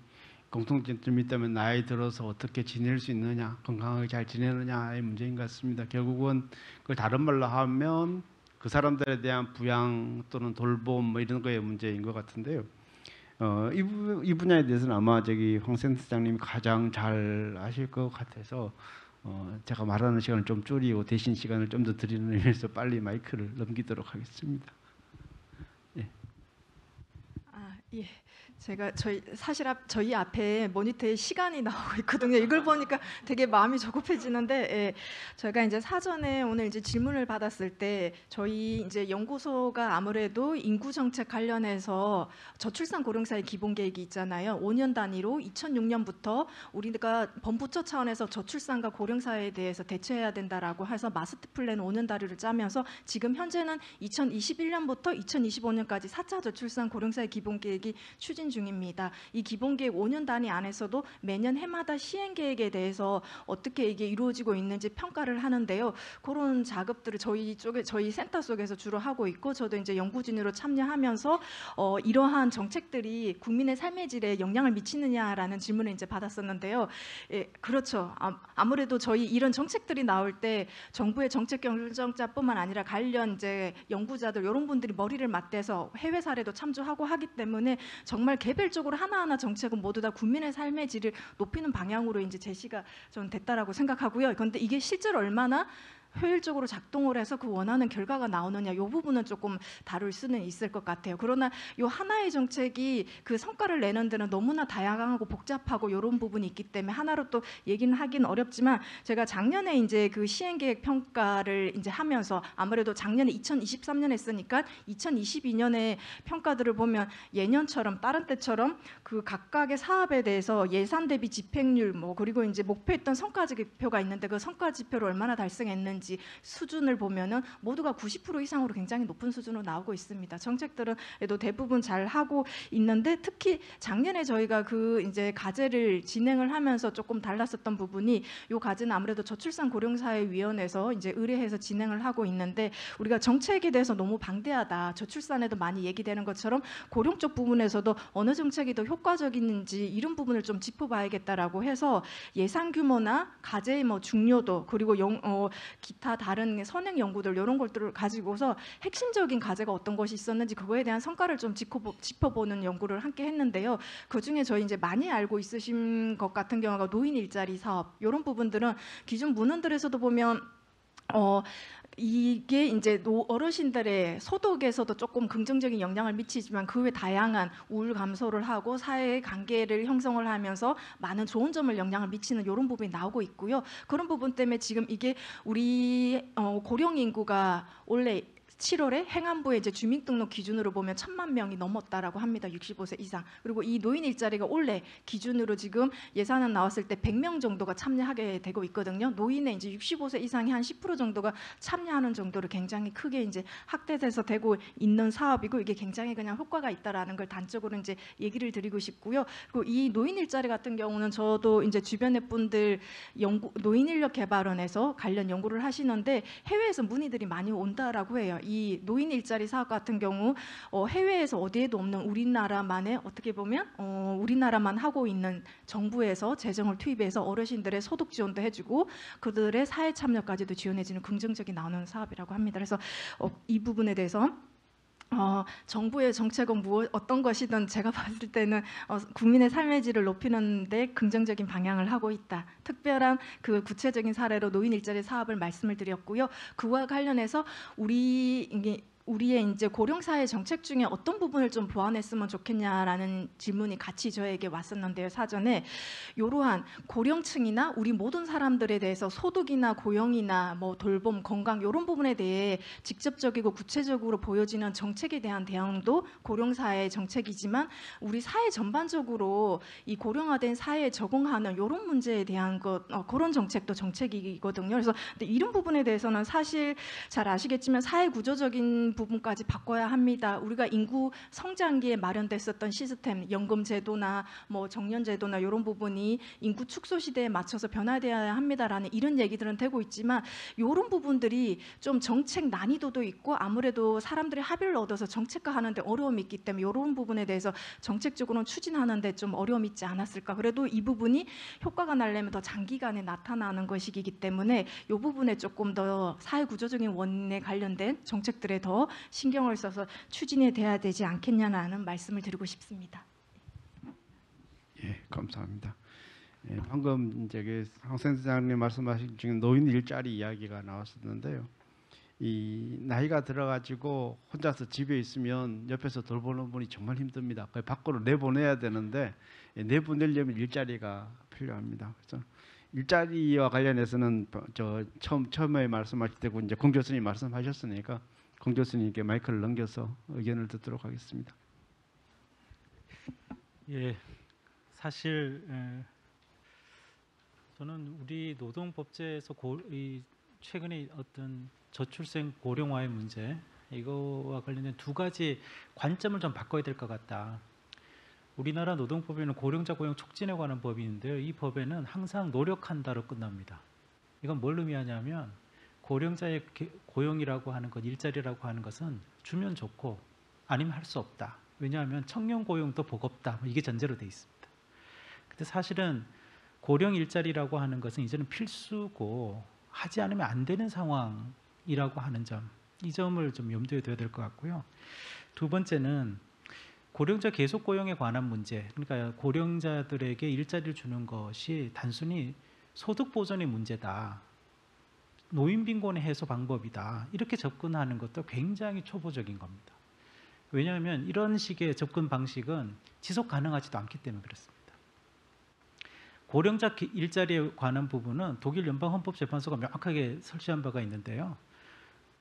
공통점이 있다면 나이 들어서 어떻게 지낼 수 있느냐, 건강하게 잘 지내느냐의 문제인 것 같습니다. 결국은 그걸 다른 말로 하면 그 사람들에 대한 부양 또는 돌봄 뭐 이런 거의 문제인 것 같은데요. 이 분야에 대해서는 아마 황 센터장님이 가장 잘 아실 것 같아서 제가 말하는 시간을 좀 줄이고 대신 시간을 좀 더 드리는 의미에서 빨리 마이크를 넘기도록 하겠습니다. 예. 예. 제가 저희 앞에 모니터에 시간이 나오고 있거든요. 이걸 보니까 되게 마음이 조급해지는데, 예, 저희가 이제 사전에 오늘 이제 질문을 받았을 때 저희 이제 연구소가 아무래도 인구 정책 관련해서 저출산 고령사회 기본 계획이 있잖아요. 5년 단위로 2006년부터 우리가 범부처 차원에서 저출산과 고령사회에 대해서 대처해야 된다라고 해서 마스터 플랜 5년 단위를 짜면서 지금 현재는 2021년부터 2025년까지 4차 저출산 고령사회 기본 계획이 추진 중입니다. 이 기본계획 5년 단위 안에서도 매년 해마다 시행계획에 대해서 어떻게 이게 이루어지고 있는지 평가를 하는데요. 그런 작업들을 저희 센터 속에서 주로 하고 있고, 저도 이제 연구진으로 참여하면서 이러한 정책들이 국민의 삶의 질에 영향을 미치느냐라는 질문을 이제 받았었는데요. 예, 그렇죠. 아무래도 저희 이런 정책들이 나올 때 정부의 정책 결정자뿐만 아니라 관련 이제 연구자들 이런 분들이 머리를 맞대서 해외 사례도 참조하고 하기 때문에 정말 개별적으로 하나하나 정책은 모두 다 국민의 삶의 질을 높이는 방향으로 이제 제시가 좀 됐다라고 생각하고요. 그런데 이게 실제로 얼마나 효율적으로 작동을 해서 그 원하는 결과가 나오느냐, 이 부분은 조금 다룰 수는 있을 것 같아요. 그러나 이 하나의 정책이 그 성과를 내는 데는 너무나 다양하고 복잡하고 이런 부분이 있기 때문에 하나로 또 얘기는 하긴 어렵지만, 제가 작년에 이제 그 시행계획 평가를 이제 하면서 아무래도 작년에 2023년 했으니까 2022년에 평가들을 보면 예년처럼 다른 때처럼 그 각각의 사업에 대해서 예산 대비 집행률 뭐 그리고 이제 목표했던 성과 지표가 있는데 그 성과 지표를 얼마나 달성했는지 수준을 보면은 모두가 90% 이상으로 굉장히 높은 수준으로 나오고 있습니다. 정책들은 그래도 대부분 잘 하고 있는데, 특히 작년에 저희가 그 이제 과제를 진행을 하면서 조금 달랐었던 부분이, 요 과제는 아무래도 저출산 고령사회위원회에서 이제 의뢰해서 진행을 하고 있는데, 우리가 정책에 대해서 너무 방대하다, 저출산에도 많이 얘기되는 것처럼 고령 쪽 부분에서도 어느 정책이 더 효과적인지 이런 부분을 좀 짚어봐야겠다라고 해서 예산 규모나 과제의 뭐 중요도 그리고 기타 다른 선행 연구들 이런 것들을 가지고서 핵심적인 과제가 어떤 것이 있었는지 그거에 대한 성과를 좀 짚어보는 연구를 함께 했는데요. 그중에 저희 이제 많이 알고 있으신 것 같은 경우가 노인 일자리 사업, 이런 부분들은 기존 문헌들에서도 보면 이게 이제 어르신들의 소득에서도 조금 긍정적인 영향을 미치지만 그 외 다양한 우울 감소를 하고 사회의 관계를 형성을 하면서 많은 좋은 점을 영향을 미치는 이런 부분이 나오고 있고요. 그런 부분 때문에 지금 이게 우리 고령 인구가 원래 7월에 행안부의 이제 주민등록 기준으로 보면 1,000만 명이 넘었다라고 합니다. 65세 이상. 그리고 이 노인 일자리가 올해 기준으로 지금 예산안 나왔을 때 100명 정도가 참여하게 되고 있거든요. 노인의 이제 65세 이상이 한 10% 정도가 참여하는 정도로 굉장히 크게 이제 확대돼서 되고 있는 사업이고, 이게 굉장히 그냥 효과가 있다라는 걸 단적으로 이제 얘기를 드리고 싶고요. 그리고 이 노인 일자리 같은 경우는 저도 이제 주변의 분들 노인 인력 개발원에서 관련 연구를 하시는데 해외에서 문의들이 많이 온다라고 해요. 이 노인 일자리 사업 같은 경우 해외에서 어디에도 없는 우리나라만의 어떻게 보면 우리나라만 하고 있는 정부에서 재정을 투입해서 어르신들의 소득 지원도 해주고 그들의 사회 참여까지도 지원해주는 긍정적인 나오는 사업이라고 합니다. 그래서 이 부분에 대해서 정부의 정책은 어떤 것이든 제가 봤을 때는 국민의 삶의 질을 높이는 데 긍정적인 방향을 하고 있다. 특별한 그 구체적인 사례로 노인 일자리 사업을 말씀을 드렸고요. 그와 관련해서 우리의 이제 고령사회 정책 중에 어떤 부분을 좀 보완했으면 좋겠냐라는 질문이 같이 저에게 왔었는데요. 사전에 이러한 고령층이나 우리 모든 사람들에 대해서 소득이나 고용이나 뭐 돌봄, 건강 이런 부분에 대해 직접적이고 구체적으로 보여지는 정책에 대한 대응도 고령사회 정책이지만 우리 사회 전반적으로 이 고령화된 사회에 적응하는 이런 문제에 대한 그런 정책도 정책이거든요. 그래서 근데 이런 부분에 대해서는 사실 잘 아시겠지만 사회 구조적인 부분까지 바꿔야 합니다. 우리가 인구 성장기에 마련됐었던 시스템, 연금 제도나 뭐 정년 제도나 이런 부분이 인구 축소 시대에 맞춰서 변화되어야 합니다라는 이런 얘기들은 되고 있지만 이런 부분들이 좀 정책 난이도도 있고 아무래도 사람들이 합의를 얻어서 정책화하는데 어려움이 있기 때문에 이런 부분에 대해서 정책적으로는 추진하는데 좀 어려움이 있지 않았을까. 그래도 이 부분이 효과가 나려면 더 장기간에 나타나는 것이기 때문에 이 부분에 조금 더 사회 구조적인 원인에 관련된 정책들에 더 신경을 써서 추진이 돼야 되지 않겠냐는 말씀을 드리고 싶습니다. 예, 감사합니다. 예, 방금 이제 황 센터장님 말씀하신 중에 노인 일자리 이야기가 나왔었는데요. 이 나이가 들어가지고 혼자서 집에 있으면 옆에서 돌보는 분이 정말 힘듭니다. 거의 밖으로 내보내야 되는데 내보내려면 일자리가 필요합니다. 그래서 일자리와 관련해서는 처음에 말씀하실 때고 이제 공 교수님 말씀하셨으니까 공 교수님께 마이크를 넘겨서 의견을 듣도록 하겠습니다. 예, 사실 저는 우리 노동법제에서 최근에 어떤 저출생 고령화의 문제 이거와 관련된 두 가지 관점을 좀 바꿔야 될 것 같다. 우리나라 노동법에는 고령자 고용 촉진에 관한 법이 있는데요. 이 법에는 항상 노력한다로 끝납니다. 이건 뭘 의미하냐면 고령자의 고용이라고 하는 것, 일자리라고 하는 것은 주면 좋고 아니면 할 수 없다. 왜냐하면 청년 고용도 버겁다. 이게 전제로 돼 있습니다. 근데 사실은 고령 일자리라고 하는 것은 이제는 필수고 하지 않으면 안 되는 상황이라고 하는 점, 이 점을 좀 염두에 둬야 될 것 같고요. 두 번째는 고령자 계속 고용에 관한 문제, 그러니까 고령자들에게 일자리를 주는 것이 단순히 소득 보전의 문제다. 노인 빈곤의 해소 방법이다. 이렇게 접근하는 것도 굉장히 초보적인 겁니다. 왜냐하면 이런 식의 접근 방식은 지속 가능하지도 않기 때문에 그렇습니다. 고령자 일자리에 관한 부분은 독일 연방헌법재판소가 명확하게 설치한 바가 있는데요.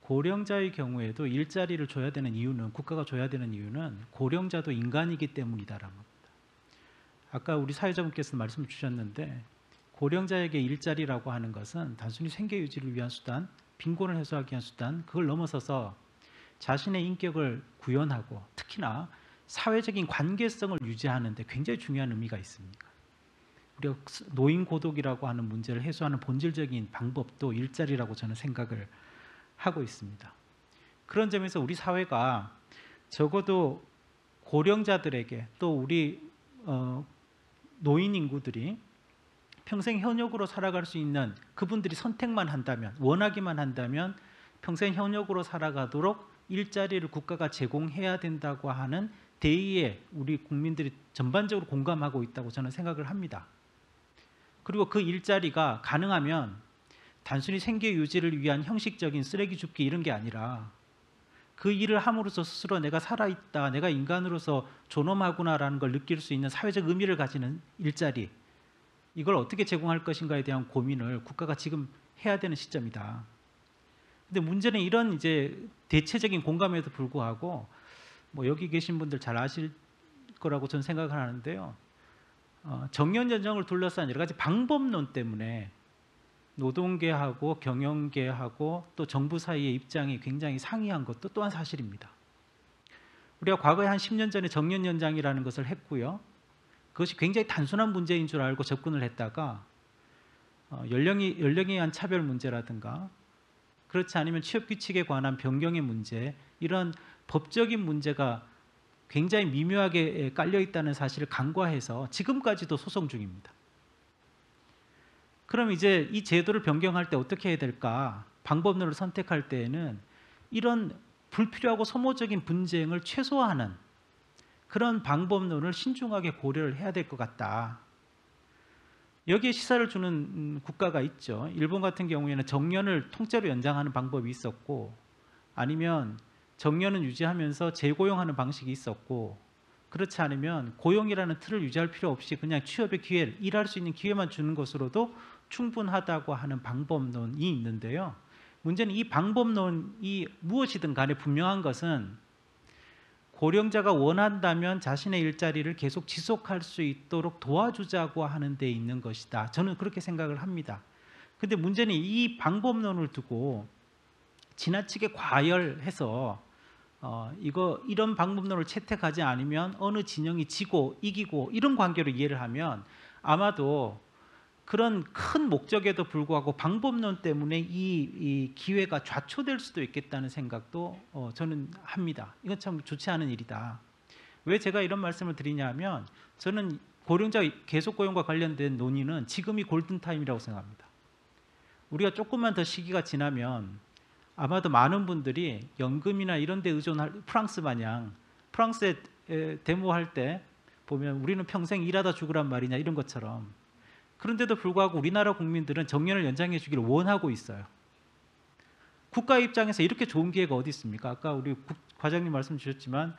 고령자의 경우에도 일자리를 줘야 되는 이유는, 국가가 줘야 되는 이유는 고령자도 인간이기 때문이다라는 겁니다. 아까 우리 사회자분께서 말씀 주셨는데 고령자에게 일자리라고 하는 것은 단순히 생계 유지를 위한 수단, 빈곤을 해소하기 위한 수단, 그걸 넘어서서 자신의 인격을 구현하고 특히나 사회적인 관계성을 유지하는 데 굉장히 중요한 의미가 있습니다. 우리가 노인 고독이라고 하는 문제를 해소하는 본질적인 방법도 일자리라고 저는 생각을 하고 있습니다. 그런 점에서 우리 사회가 적어도 고령자들에게 또 우리 노인 인구들이 평생 현역으로 살아갈 수 있는, 그분들이 선택만 한다면, 원하기만 한다면 평생 현역으로 살아가도록 일자리를 국가가 제공해야 된다고 하는 대의에 우리 국민들이 전반적으로 공감하고 있다고 저는 생각을 합니다. 그리고 그 일자리가 가능하면 단순히 생계 유지를 위한 형식적인 쓰레기 줍기 이런 게 아니라 그 일을 함으로써 스스로 내가 살아있다, 내가 인간으로서 존엄하구나라는 걸 느낄 수 있는 사회적 의미를 가지는 일자리, 이걸 어떻게 제공할 것인가에 대한 고민을 국가가 지금 해야 되는 시점이다. 근데 문제는 이런 이제 대체적인 공감에도 불구하고 뭐 여기 계신 분들 잘 아실 거라고 저는 생각을 하는데요. 정년 연장을 둘러싼 여러 가지 방법론 때문에 노동계하고 경영계하고 또 정부 사이의 입장이 굉장히 상이한 것도 또한 사실입니다. 우리가 과거에 한 10년 전에 정년 연장이라는 것을 했고요. 그것이 굉장히 단순한 문제인 줄 알고 접근을 했다가 연령에 의한 차별 문제라든가 그렇지 않으면 취업 규칙에 관한 변경의 문제, 이런 법적인 문제가 굉장히 미묘하게 깔려 있다는 사실을 간과해서 지금까지도 소송 중입니다. 그럼 이제 이 제도를 변경할 때 어떻게 해야 될까? 방법론을 선택할 때에는 이런 불필요하고 소모적인 분쟁을 최소화하는 그런 방법론을 신중하게 고려를 해야 될 것 같다. 여기에 시사를 주는 국가가 있죠. 일본 같은 경우에는 정년을 통째로 연장하는 방법이 있었고, 아니면 정년은 유지하면서 재고용하는 방식이 있었고, 그렇지 않으면 고용이라는 틀을 유지할 필요 없이 그냥 취업의 기회를, 일할 수 있는 기회만 주는 것으로도 충분하다고 하는 방법론이 있는데요. 문제는 이 방법론이 무엇이든 간에 분명한 것은 고령자가 원한다면 자신의 일자리를 계속 지속할 수 있도록 도와주자고 하는 데 있는 것이다. 저는 그렇게 생각을 합니다. 근데 문제는 이 방법론을 두고 지나치게 과열해서 이런 방법론을 채택하지 않으면 어느 진영이 지고 이기고 이런 관계로 이해를 하면 아마도 그런 큰 목적에도 불구하고 방법론 때문에 이 기회가 좌초될 수도 있겠다는 생각도 저는 합니다. 이건 참 좋지 않은 일이다. 왜 제가 이런 말씀을 드리냐면, 저는 고령자 계속 고용과 관련된 논의는 지금이 골든타임이라고 생각합니다. 우리가 조금만 더 시기가 지나면 아마도 많은 분들이 연금이나 이런 데 의존할, 프랑스 마냥, 프랑스에 데모할 때 보면 우리는 평생 일하다 죽으란 말이냐 이런 것처럼, 그런데도 불구하고 우리나라 국민들은 정년을 연장해 주기를 원하고 있어요. 국가 입장에서 이렇게 좋은 기회가 어디 있습니까? 아까 우리 과장님 말씀 주셨지만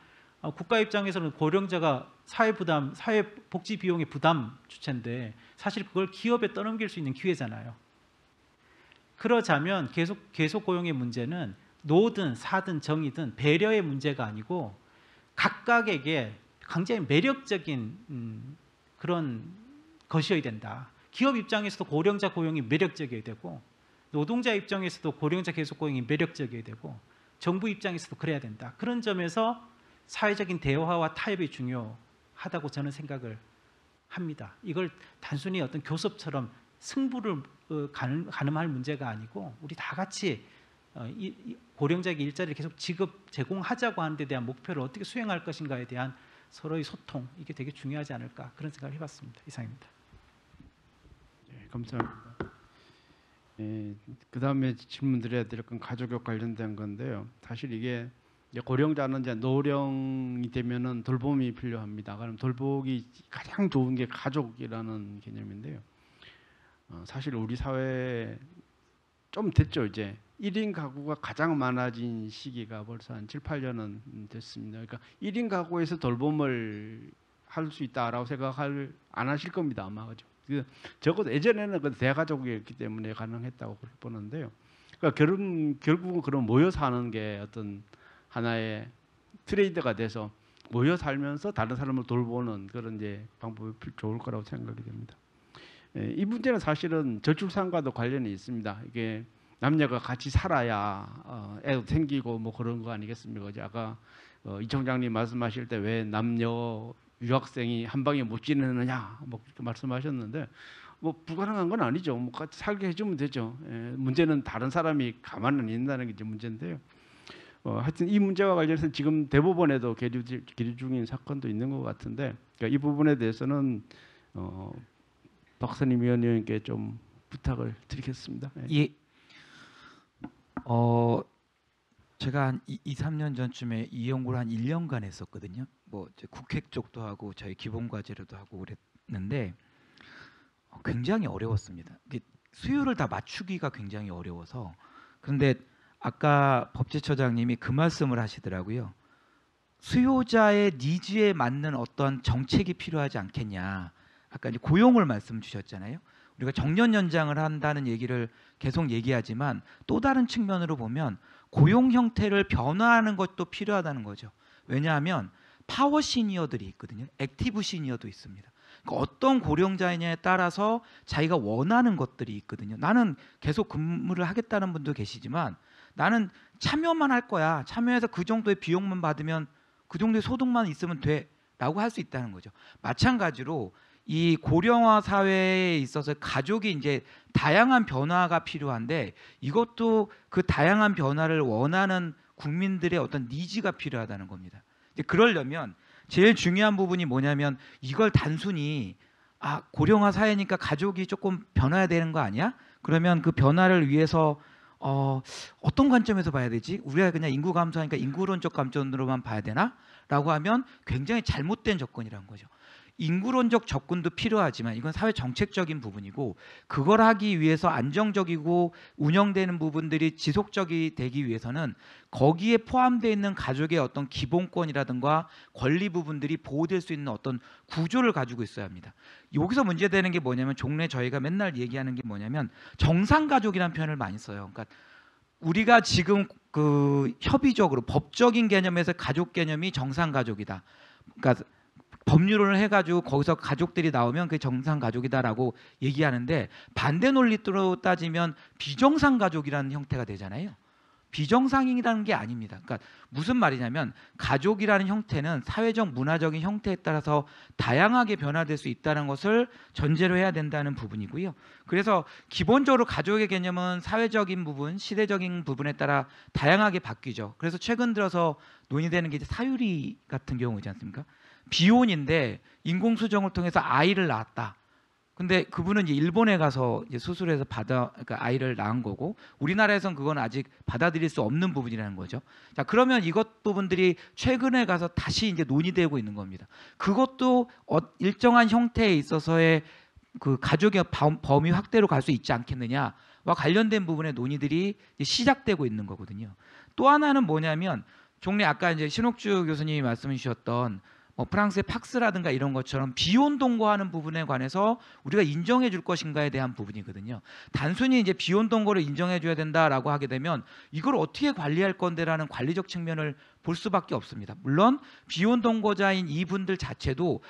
국가 입장에서는 고령자가 사회복지 비용의 부담 주체인데 사실 그걸 기업에 떠넘길 수 있는 기회잖아요. 그러자면 계속 고용의 문제는 노든 사든 정이든 배려의 문제가 아니고 각각에게 굉장히 매력적인 그런 것이어야 된다. 기업 입장에서도 고령자 고용이 매력적이어야 되고, 노동자 입장에서도 고령자 계속 고용이 매력적이어야 되고, 정부 입장에서도 그래야 된다. 그런 점에서 사회적인 대화와 타협이 중요하다고 저는 생각을 합니다. 이걸 단순히 어떤 교섭처럼 승부를 가늠할 문제가 아니고, 우리 다 같이 고령자에게 일자리를 계속 제공하자고 하는 데 대한 목표를 어떻게 수행할 것인가에 대한 서로의 소통, 이게 되게 중요하지 않을까, 그런 생각을 해봤습니다. 이상입니다. 네, 감사합니다. 그 다음에 질문 드려야 될 건 가족과 관련된 건데요. 사실 이게 고령자는 이제 노령이 되면은 돌봄이 필요합니다. 그럼 돌보기 가장 좋은 게 가족이라는 개념인데요. 사실 우리 사회에 좀 됐죠. 이제 1인 가구가 가장 많아진 시기가 벌써 한 7, 8년은 됐습니다. 그러니까 1인 가구에서 돌봄을 할 수 있다라고 생각을 안 하실 겁니다. 아마. 그죠? 적어도 예전에는 그 대가족이었기 때문에 가능했다고 보는데요. 그러니까 결국은 그런 모여 사는 게 어떤 하나의 트레이드가 돼서 모여 살면서 다른 사람을 돌보는 그런 이제 방법이 좋을 거라고 생각이 됩니다. 이 문제는 사실은 저출산과도 관련이 있습니다. 이게 남녀가 같이 살아야 애도 생기고 뭐 그런 거 아니겠습니까? 아까 이 총장님 말씀하실 때 왜 남녀 유학생이 한 방에 못 지내느냐 뭐 그렇게 말씀하셨는데, 뭐 불가능한 건 아니죠. 뭐 같이 살게 해주면 되죠. 문제는 다른 사람이 가만히 안 있다는 게 이제 문제인데요. 하여튼 이 문제와 관련해서 지금 대법원에도 계류 중인 사건도 있는 것 같은데, 그러니까 이 부분에 대해서는 박선임 위원님께 좀 부탁을 드리겠습니다. 예. 제가 한 2-3년 전쯤에 이 연구를 한 1년간 했었거든요. 뭐 국회 쪽도 하고 저희 기본과제로도 하고 그랬는데 굉장히 어려웠습니다. 수요를 다 맞추기가 굉장히 어려워서. 그런데 아까 법제처장님이 그 말씀을 하시더라고요. 수요자의 니즈에 맞는 어떤 정책이 필요하지 않겠냐. 아까 이제 고용을 말씀 주셨잖아요. 우리가 정년 연장을 한다는 얘기를 계속 얘기하지만 또 다른 측면으로 보면 고용 형태를 변화하는 것도 필요하다는 거죠. 왜냐하면 파워 시니어들이 있거든요. 액티브 시니어도 있습니다. 그러니까 어떤 고령자이냐에 따라서 자기가 원하는 것들이 있거든요. 나는 계속 근무를 하겠다는 분도 계시지만 나는 참여만 할 거야. 참여해서 그 정도의 비용만 받으면 그 정도의 소득만 있으면 돼 라고 할 수 있다는 거죠. 마찬가지로 이 고령화 사회에 있어서 가족이 이제 다양한 변화가 필요한데 이것도 그 다양한 변화를 원하는 국민들의 어떤 니즈가 필요하다는 겁니다. 이제 그러려면 제일 중요한 부분이 뭐냐면 이걸 단순히 고령화 사회니까 가족이 조금 변화해야 되는 거 아니야? 그러면 그 변화를 위해서 어떤 관점에서 봐야 되지? 우리가 그냥 인구 감소하니까 인구론적 관점으로만 봐야 되나? 라고 하면 굉장히 잘못된 접근이라는 거죠. 인구론적 접근도 필요하지만 이건 사회 정책적인 부분이고 그걸 하기 위해서 안정적이고 운영되는 부분들이 지속적이 되기 위해서는 거기에 포함되어 있는 가족의 어떤 기본권이라든가 권리 부분들이 보호될 수 있는 어떤 구조를 가지고 있어야 합니다. 여기서 문제되는 게 뭐냐면 종래 저희가 맨날 얘기하는 게 뭐냐면 정상가족이라는 표현을 많이 써요. 그러니까 우리가 지금 그 협의적으로 법적인 개념에서 가족 개념이 정상가족이다. 그러니까 법률을 해가지고 거기서 가족들이 나오면 그게 정상 가족이다라고 얘기하는데 반대 논리로 따지면 비정상 가족이라는 형태가 되잖아요. 비정상이라는 게 아닙니다. 그러니까 무슨 말이냐면 가족이라는 형태는 사회적 문화적인 형태에 따라서 다양하게 변화될 수 있다는 것을 전제로 해야 된다는 부분이고요. 그래서 기본적으로 가족의 개념은 사회적인 부분, 시대적인 부분에 따라 다양하게 바뀌죠. 그래서 최근 들어서 논의되는 게 이제 사유리 같은 경우이지 않습니까? 비혼인데 인공수정을 통해서 아이를 낳았다. 근데 그분은 이제 일본에 가서 이제 수술해서 그러니까 아이를 낳은 거고 우리나라에선 그건 아직 받아들일 수 없는 부분이라는 거죠. 자, 그러면 이것 부분들이 최근에 가서 다시 이제 논의되고 있는 겁니다. 그것도 일정한 형태에 있어서의 그 가족의 범위 확대로 갈 수 있지 않겠느냐와 관련된 부분의 논의들이 이제 시작되고 있는 거거든요. 또 하나는 뭐냐면 종래 아까 이제 신옥주 교수님이 말씀해 주셨던 프랑스의 팍스라든가 이런 것처럼 비혼 동거하는 부분에 관해서 우리가 인정해 줄 것인가에 대한 부분이거든요. 단순히 이제 비혼 동거를 인정해 줘야 된다라고 하게 되면 이걸 어떻게 관리할 건데라는 관리적 측면을 볼 수밖에 없습니다. 물론 비혼 동거자인 이분들 자체도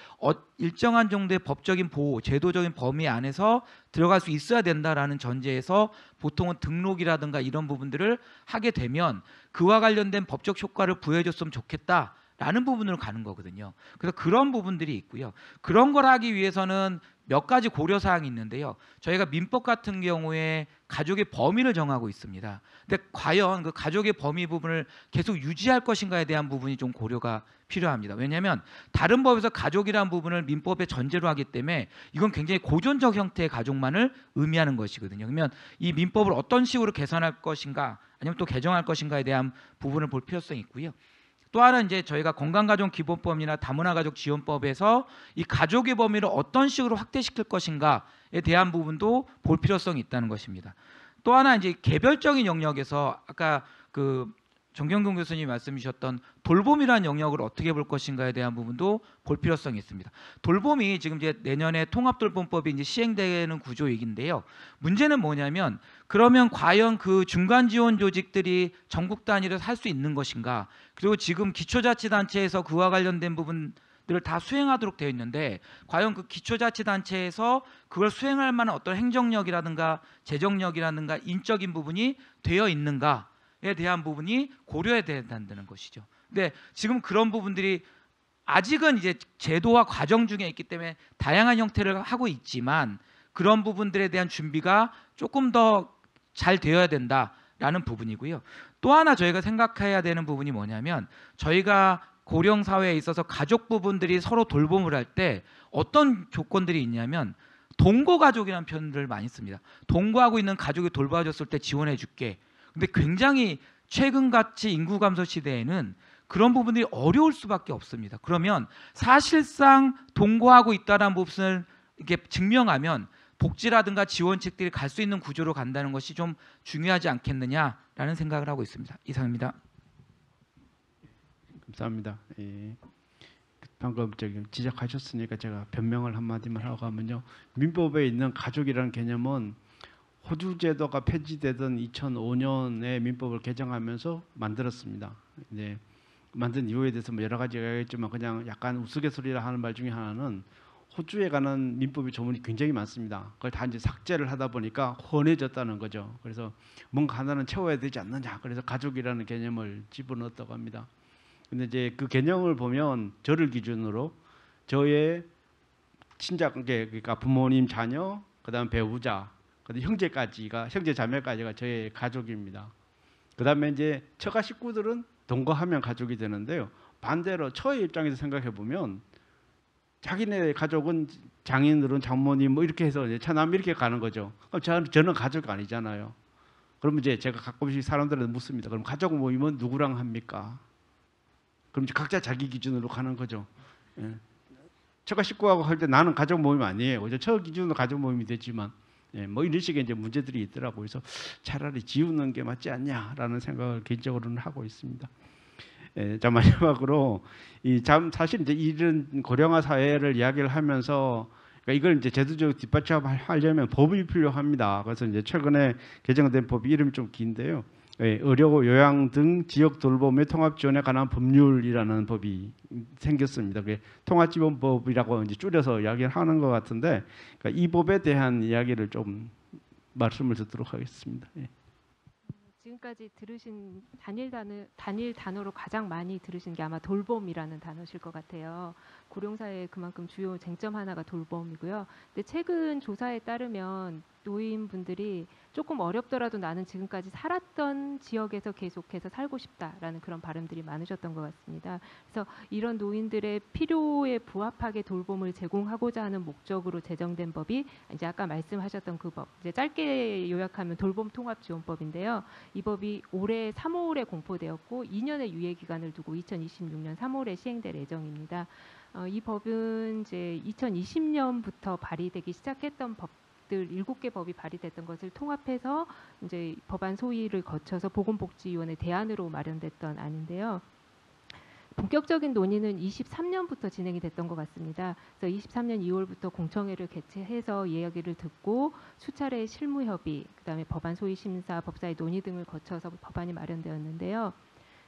일정한 정도의 법적인 보호, 제도적인 범위 안에서 들어갈 수 있어야 된다라는 전제에서 보통은 등록이라든가 이런 부분들을 하게 되면 그와 관련된 법적 효과를 부여해 줬으면 좋겠다. 라는 부분으로 가는 거거든요. 그래서 그런 부분들이 있고요. 그런 걸 하기 위해서는 몇 가지 고려사항이 있는데요. 저희가 민법 같은 경우에 가족의 범위를 정하고 있습니다. 근데 과연 그 가족의 범위 부분을 계속 유지할 것인가에 대한 부분이 좀 고려가 필요합니다. 왜냐하면 다른 법에서 가족이라는 부분을 민법의 전제로 하기 때문에 이건 굉장히 고전적 형태의 가족만을 의미하는 것이거든요. 그러면 이 민법을 어떤 식으로 개선할 것인가 아니면 또 개정할 것인가에 대한 부분을 볼 필요성이 있고요. 또 하나 이제 저희가 건강가족기본법이나 다문화가족지원법에서 이 가족의 범위를 어떤 식으로 확대시킬 것인가에 대한 부분도 볼 필요성이 있다는 것입니다. 또 하나 이제 개별적인 영역에서 아까 그 정경근 교수님이 말씀 주셨던 돌봄이라는 영역을 어떻게 볼 것인가에 대한 부분도 볼 필요성이 있습니다. 돌봄이 지금 이제 내년에 통합돌봄법이 이제 시행되는 구조이긴데요. 문제는 뭐냐면 그러면 과연 그 중간 지원 조직들이 전국 단위로 할 수 있는 것인가? 그리고 지금 기초자치단체에서 그와 관련된 부분들을 다 수행하도록 되어 있는데 과연 그 기초자치단체에서 그걸 수행할 만한 어떤 행정력이라든가 재정력이라든가 인적인 부분이 되어 있는가? 에 대한 부분이 고려해야 된다는 것이죠. 근데 지금 그런 부분들이 아직은 이제 제도와 과정 중에 있기 때문에 다양한 형태를 하고 있지만 그런 부분들에 대한 준비가 조금 더 잘 되어야 된다라는 부분이고요. 또 하나 저희가 생각해야 되는 부분이 뭐냐면 저희가 고령 사회에 있어서 가족 부분들이 서로 돌봄을 할 때 어떤 조건들이 있냐면 동거 가족이라는 표현들을 많이 씁니다. 동거하고 있는 가족이 돌봐줬을 때 지원해 줄게. 근데 굉장히 최근같이 인구 감소 시대에는 그런 부분들이 어려울 수밖에 없습니다. 그러면 사실상 동거하고 있다는 부분을 이렇게 증명하면 복지라든가 지원책들이 갈 수 있는 구조로 간다는 것이 좀 중요하지 않겠느냐라는 생각을 하고 있습니다. 이상입니다. 감사합니다. 예. 방금 지적하셨으니까 제가 변명을 한마디만 하고 가면요. 민법에 있는 가족이라는 개념은 호주 제도가 폐지되던 2005년에 민법을 개정하면서 만들었습니다. 이제 만든 이유에 대해서 뭐 여러 가지가 있겠지만 그냥 약간 우스갯소리라 하는 말 중에 하나는 호주에 관한 민법의 조문이 굉장히 많습니다. 그걸 다 이제 삭제를 하다 보니까 헌해졌다는 거죠. 그래서 뭔가 하나는 채워야 되지 않느냐. 그래서 가족이라는 개념을 집어넣었다고 합니다. 근데 이제 그 개념을 보면 저를 기준으로 저의 친자관계 그러니까 부모님, 자녀, 그다음 배우자, 그다음 형제까지가 형제 자매까지가 저의 가족입니다. 그다음에 이제 처가 식구들은 동거하면 가족이 되는데요. 반대로 처의 입장에서 생각해 보면 자기네 가족은 장인들은 장모님 뭐 이렇게 해서 이제 처남 이렇게 가는 거죠. 그럼 저는 가족 아니잖아요. 그러면 이제 제가 가끔씩 사람들한테 묻습니다. 그럼 가족 모임은 누구랑 합니까? 그럼 이제 각자 자기 기준으로 가는 거죠. 예. 처가 식구하고 할 때 나는 가족 모임 아니에요. 그죠? 처 기준으로 가족 모임이 되지만 예, 뭐 이런 식의 이제 문제들이 있더라고요. 그래서 차라리 지우는 게 맞지 않냐라는 생각을 개인적으로는 하고 있습니다. 예, 자 마지막으로 사실 이제 이런 고령화 사회를 이야기를 하면서 그러니까 이걸 이제 제도적 뒷받침하려면 법이 필요합니다. 그래서 이제 최근에 개정된 법이 이름이 좀 긴데요. 예, 의료, 요양 등 지역 돌봄의 통합 지원에 관한 법률이라는 법이 생겼습니다. 그게 통합지원법이라고 이제 줄여서 이야기를 하는 것 같은데, 그러니까 이 법에 대한 이야기를 좀 말씀을 듣도록 하겠습니다. 예. 지금까지 들으신 단일 단어로 가장 많이 들으신 게 아마 돌봄이라는 단어실 것 같아요. 고령사회의 그만큼 주요 쟁점 하나가 돌봄이고요. 근데 최근 조사에 따르면 노인분들이 조금 어렵더라도 나는 지금까지 살았던 지역에서 계속해서 살고 싶다라는 그런 발음들이 많으셨던 것 같습니다. 그래서 이런 노인들의 필요에 부합하게 돌봄을 제공하고자 하는 목적으로 제정된 법이 이제 아까 말씀하셨던 그 법, 이제 짧게 요약하면 돌봄통합지원법인데요. 이 법이 올해 3월에 공포되었고 2년의 유예 기간을 두고 2026년 3월에 시행될 예정입니다. 이 법은 이제 2020년부터 발의되기 시작했던 법들 7개 법이 발의됐던 것을 통합해서 이제 법안 소위를 거쳐서 보건복지위원회 대안으로 마련됐던 안인데요. 본격적인 논의는 23년부터 진행이 됐던 것 같습니다. 그래서 23년 2월부터 공청회를 개최해서 이야기를 듣고 수차례의 실무협의, 그다음에 법안 소위 심사, 법사위 논의 등을 거쳐서 법안이 마련되었는데요.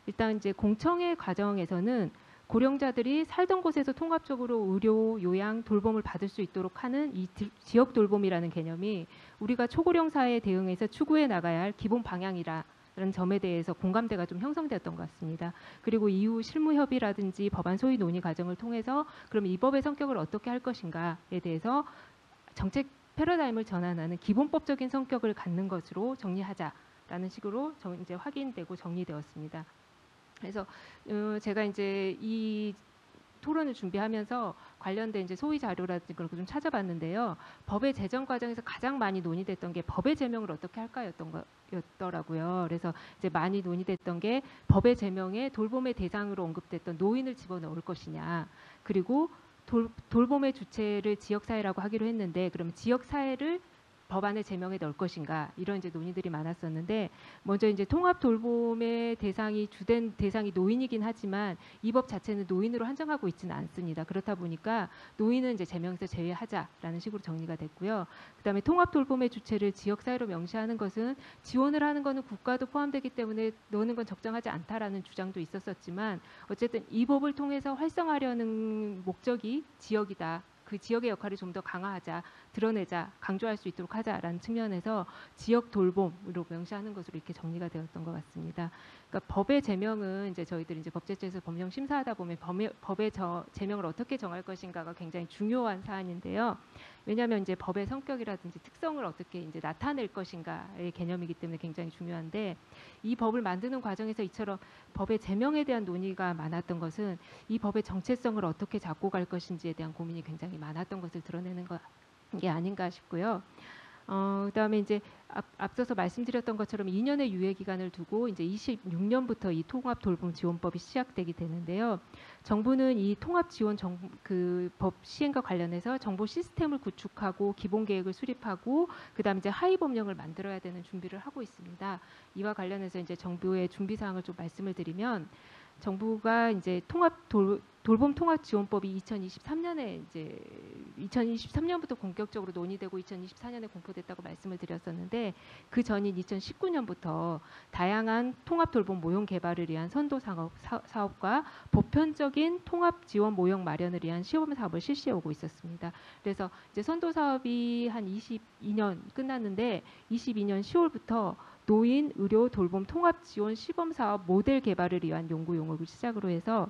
일단 이제 공청회 과정에서는 고령자들이 살던 곳에서 통합적으로 의료, 요양, 돌봄을 받을 수 있도록 하는 이 지역 돌봄이라는 개념이 우리가 초고령 사회에 대응해서 추구해 나가야 할 기본 방향이라는 점에 대해서 공감대가 좀 형성되었던 것 같습니다. 그리고 이후 실무 협의라든지 법안 소위 논의 과정을 통해서 그럼 이 법의 성격을 어떻게 할 것인가에 대해서 정책 패러다임을 전환하는 기본법적인 성격을 갖는 것으로 정리하자라는 식으로 이제 확인되고 정리되었습니다. 그래서 제가 이제 이 토론을 준비하면서 관련된 이제 소위 자료라든지 그런 거 좀 찾아봤는데요. 법의 제정 과정에서 가장 많이 논의됐던 게 법의 제명을 어떻게 할까였던 거였더라고요. 그래서 이제 많이 논의됐던 게 법의 제명에 돌봄의 대상으로 언급됐던 노인을 집어넣을 것이냐, 그리고 돌봄의 주체를 지역사회라고 하기로 했는데 그럼 지역사회를 법안에 제명에 넣을 것인가, 이런 이제 논의들이 많았었는데, 먼저 이제 통합 돌봄의 주된 대상이 노인이긴 하지만 이 법 자체는 노인으로 한정하고 있지는 않습니다. 그렇다 보니까 노인은 이제 제명에서 제외하자라는 식으로 정리가 됐고요. 그다음에 통합 돌봄의 주체를 지역사회로 명시하는 것은 지원을 하는 것은 국가도 포함되기 때문에 넣는 건 적정하지 않다라는 주장도 있었지만 어쨌든 이 법을 통해서 활성화하려는 목적이 지역이다. 그 지역의 역할을 좀 더 강화하자, 드러내자, 강조할 수 있도록 하자라는 측면에서 지역 돌봄으로 명시하는 것으로 이렇게 정리가 되었던 것 같습니다. 그러니까 법의 제명은 이제 저희들이 이제 법제처에서 법령 심사하다 보면 법의 제명을 어떻게 정할 것인가가 굉장히 중요한 사안인데요. 왜냐하면 이제 법의 성격이라든지 특성을 어떻게 이제 나타낼 것인가의 개념이기 때문에 굉장히 중요한데, 이 법을 만드는 과정에서 이처럼 법의 제명에 대한 논의가 많았던 것은 이 법의 정체성을 어떻게 잡고 갈 것인지에 대한 고민이 굉장히 많았던 것을 드러내는 게 아닌가 싶고요. 그다음에 이제 앞서서 말씀드렸던 것처럼 2년의 유예 기간을 두고 이제 26년부터 이 통합 돌봄 지원법이 시작되게 되는데요. 정부는 이 통합 지원 그 법 시행과 관련해서 정보 시스템을 구축하고 기본 계획을 수립하고 그다음에 이제 하위 법령을 만들어야 되는 준비를 하고 있습니다. 이와 관련해서 이제 정부의 준비 사항을 좀 말씀을 드리면, 정부가 이제 돌봄 통합 지원법이 2023년에 이제 2023년부터 본격적으로 논의되고 2024년에 공포됐다고 말씀을 드렸었는데, 그 전인 2019년부터 다양한 통합 돌봄 모형 개발을 위한 선도 사업과 보편적인 통합 지원 모형 마련을 위한 시범 사업을 실시해 오고 있었습니다. 그래서 이제 선도 사업이 한 22년 끝났는데 22년 10월부터 노인 의료 돌봄 통합 지원 시범 사업 모델 개발을 위한 연구 용역을 시작으로 해서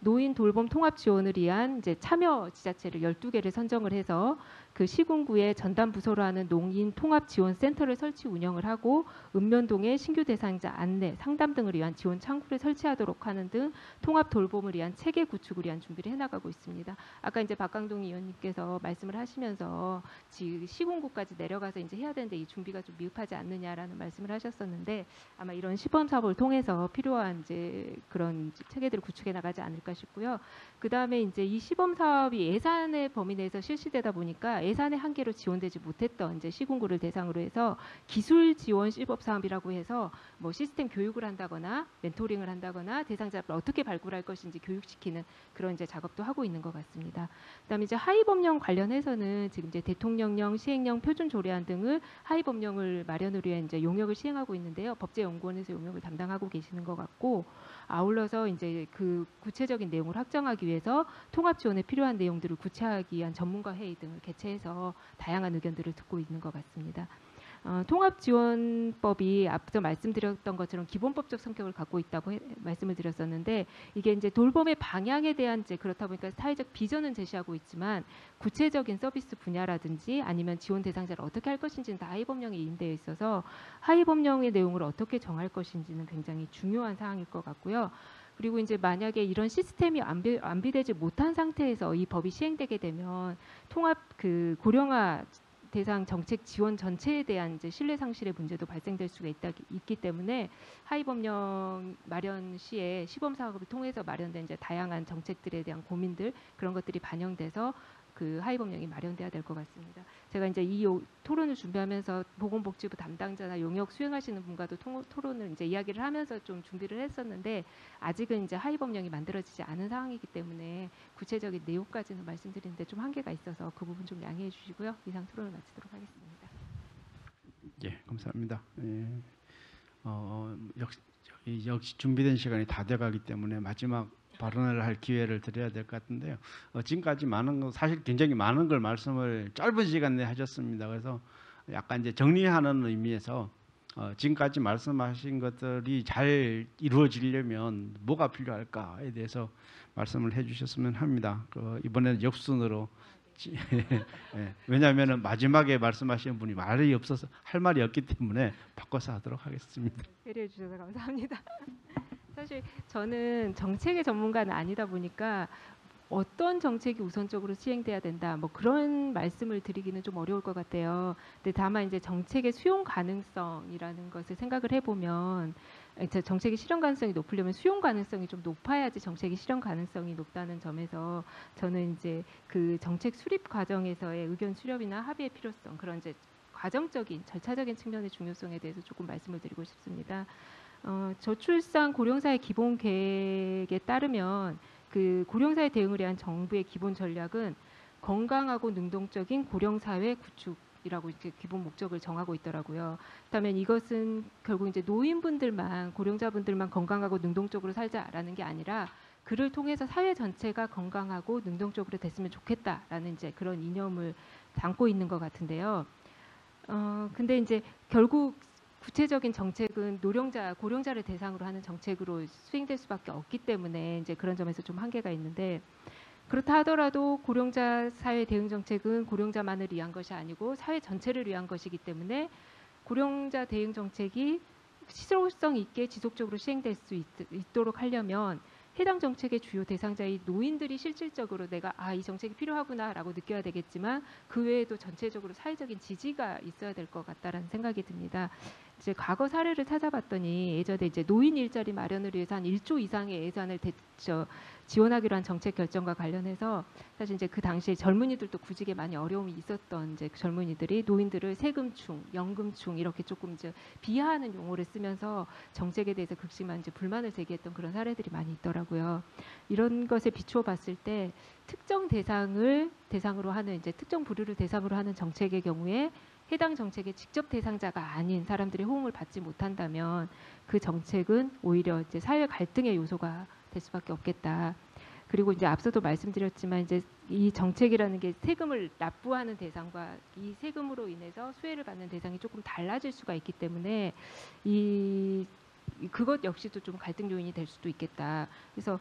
노인 돌봄 통합 지원을 위한 이제 참여 지자체를 12개를 선정을 해서 그 시군구에 전담 부서로 하는 노인 통합 지원 센터를 설치 운영을 하고 읍면동에 신규 대상자 안내, 상담 등을 위한 지원 창구를 설치하도록 하는 등 통합 돌봄을 위한 체계 구축을 위한 준비를 해나가고 있습니다. 아까 이제 박강동 의원님께서 말씀을 하시면서 시군구까지 내려가서 이제 해야 되는데 이 준비가 좀 미흡하지 않느냐라는 말씀을 하셨었는데 아마 이런 시범 사업을 통해서 필요한 이제 그런 체계들을 구축해 나가지 않을까 싶고요. 그 다음에 이제 이 시범 사업이 예산의 범위 내에서 실시되다 보니까 예산의 한계로 지원되지 못했던 이제 시군구를 대상으로 해서 기술 지원 시범 사업이라고 해서 뭐 시스템 교육을 한다거나 멘토링을 한다거나 대상자를 어떻게 발굴할 것인지 교육시키는 그런 이제 작업도 하고 있는 것 같습니다. 그다음에 이제 하위 법령 관련해서는 지금 이제 대통령령, 시행령, 표준 조례안 등을 하위 법령을 마련을 위해 이제 용역을 시행하고 있는데요. 법제연구원에서 용역을 담당하고 계시는 것 같고 아울러서 이제 그 구체적인 내용을 확정하기 위해서 통합 지원에 필요한 내용들을 구체화하기 위한 전문가 회의 등을 개최해서 다양한 의견들을 듣고 있는 것 같습니다. 통합지원법이 앞서 말씀드렸던 것처럼 기본법적 성격을 갖고 있다고 말씀을 드렸었는데 이게 이제 돌봄의 방향에 대한 이제 그렇다 보니까 사회적 비전은 제시하고 있지만 구체적인 서비스 분야라든지 아니면 지원 대상자를 어떻게 할 것인지는 다 하위 법령에 인되어 있어서 하위 법령의 내용을 어떻게 정할 것인지는 굉장히 중요한 사항일 것 같고요. 그리고 이제 만약에 이런 시스템이 안비되지 못한 상태에서 이 법이 시행되게 되면 통합 그 고령화 대상 정책 지원 전체에 대한 이제 신뢰 상실의 문제도 발생될 수가 있기 때문에 하위 법령 마련 시에 시범 사업을 통해서 마련된 이제 다양한 정책들에 대한 고민들 그런 것들이 반영돼서 그 하위 법령이 마련돼야 될 것 같습니다. 제가 이제 이 토론을 준비하면서 보건복지부 담당자나 용역 수행하시는 분과도 토론을 이제 이야기를 하면서 좀 준비를 했었는데 아직은 이제 하위 법령이 만들어지지 않은 상황이기 때문에 구체적인 내용까지는 말씀드리는데 좀 한계가 있어서 그 부분 좀 양해해 주시고요. 이상 토론을 마치도록 하겠습니다. 예, 감사합니다. 예. 역시 준비된 시간이 다 돼가기 때문에 마지막 발언을 할 기회를 드려야 될 것 같은데요. 지금까지 사실 굉장히 많은 걸 말씀을 짧은 시간 내에 하셨습니다. 그래서 약간 이제 정리하는 의미에서 지금까지 말씀하신 것들이 잘 이루어지려면 뭐가 필요할까에 대해서 말씀을 해주셨으면 합니다. 이번에는 역순으로 예, 왜냐하면 마지막에 말씀하신 분이 말이 없어서 할 말이 없기 때문에 바꿔서 하도록 하겠습니다. 배려해 주셔서 감사합니다. 사실 저는 정책의 전문가는 아니다 보니까 어떤 정책이 우선적으로 시행돼야 된다 뭐 그런 말씀을 드리기는 좀 어려울 것 같아요. 근데 다만 이제 정책의 수용 가능성이라는 것을 생각을 해보면 정책의 실현 가능성이 높으려면 수용 가능성이 좀 높아야지 정책의 실현 가능성이 높다는 점에서 저는 이제 그 정책 수립 과정에서의 의견 수렴이나 합의의 필요성 그런 이제 과정적인 절차적인 측면의 중요성에 대해서 조금 말씀을 드리고 싶습니다. 저출산 고령사회 기본 계획에 따르면 그 고령사회 대응을 위한 정부의 기본 전략은 건강하고 능동적인 고령사회 구축이라고 이렇게 기본 목적을 정하고 있더라고요. 그렇다면 이것은 결국 이제 노인분들만 고령자분들만 건강하고 능동적으로 살자라는 게 아니라 그를 통해서 사회 전체가 건강하고 능동적으로 됐으면 좋겠다라는 이제 그런 이념을 담고 있는 것 같은데요. 근데 이제 결국 구체적인 정책은 고령자를 대상으로 하는 정책으로 수행될 수밖에 없기 때문에 이제 그런 점에서 좀 한계가 있는데 그렇다 하더라도 고령자 사회 대응 정책은 고령자만을 위한 것이 아니고 사회 전체를 위한 것이기 때문에 고령자 대응 정책이 실효성 있게 지속적으로 시행될 수 있도록 하려면 해당 정책의 주요 대상자인 노인들이 실질적으로 내가 이 정책이 필요하구나라고 느껴야 되겠지만 그 외에도 전체적으로 사회적인 지지가 있어야 될 것 같다라는 생각이 듭니다. 이제 과거 사례를 찾아봤더니 예전에 이제 노인 일자리 마련을 위해서 한 1조 이상의 예산을 지원하기로 한 정책 결정과 관련해서 사실 이제 그 당시에 젊은이들도 구직에 많이 어려움이 있었던 이제 젊은이들이 노인들을 세금충, 연금충 이렇게 조금 이제 비하하는 용어를 쓰면서 정책에 대해서 극심한 이제 불만을 제기했던 그런 사례들이 많이 있더라고요. 이런 것에 비추어 봤을 때 특정 대상을 대상으로 하는 이제 특정 부류를 대상으로 하는 정책의 경우에 해당 정책의 직접 대상자가 아닌 사람들의 호응을 받지 못한다면 그 정책은 오히려 이제 사회 갈등의 요소가 될 수밖에 없겠다. 그리고 이제 앞서도 말씀드렸지만 이제 이 정책이라는 게 세금을 납부하는 대상과 이 세금으로 인해서 수혜를 받는 대상이 조금 달라질 수가 있기 때문에 그것 역시도 좀 갈등 요인이 될 수도 있겠다. 그래서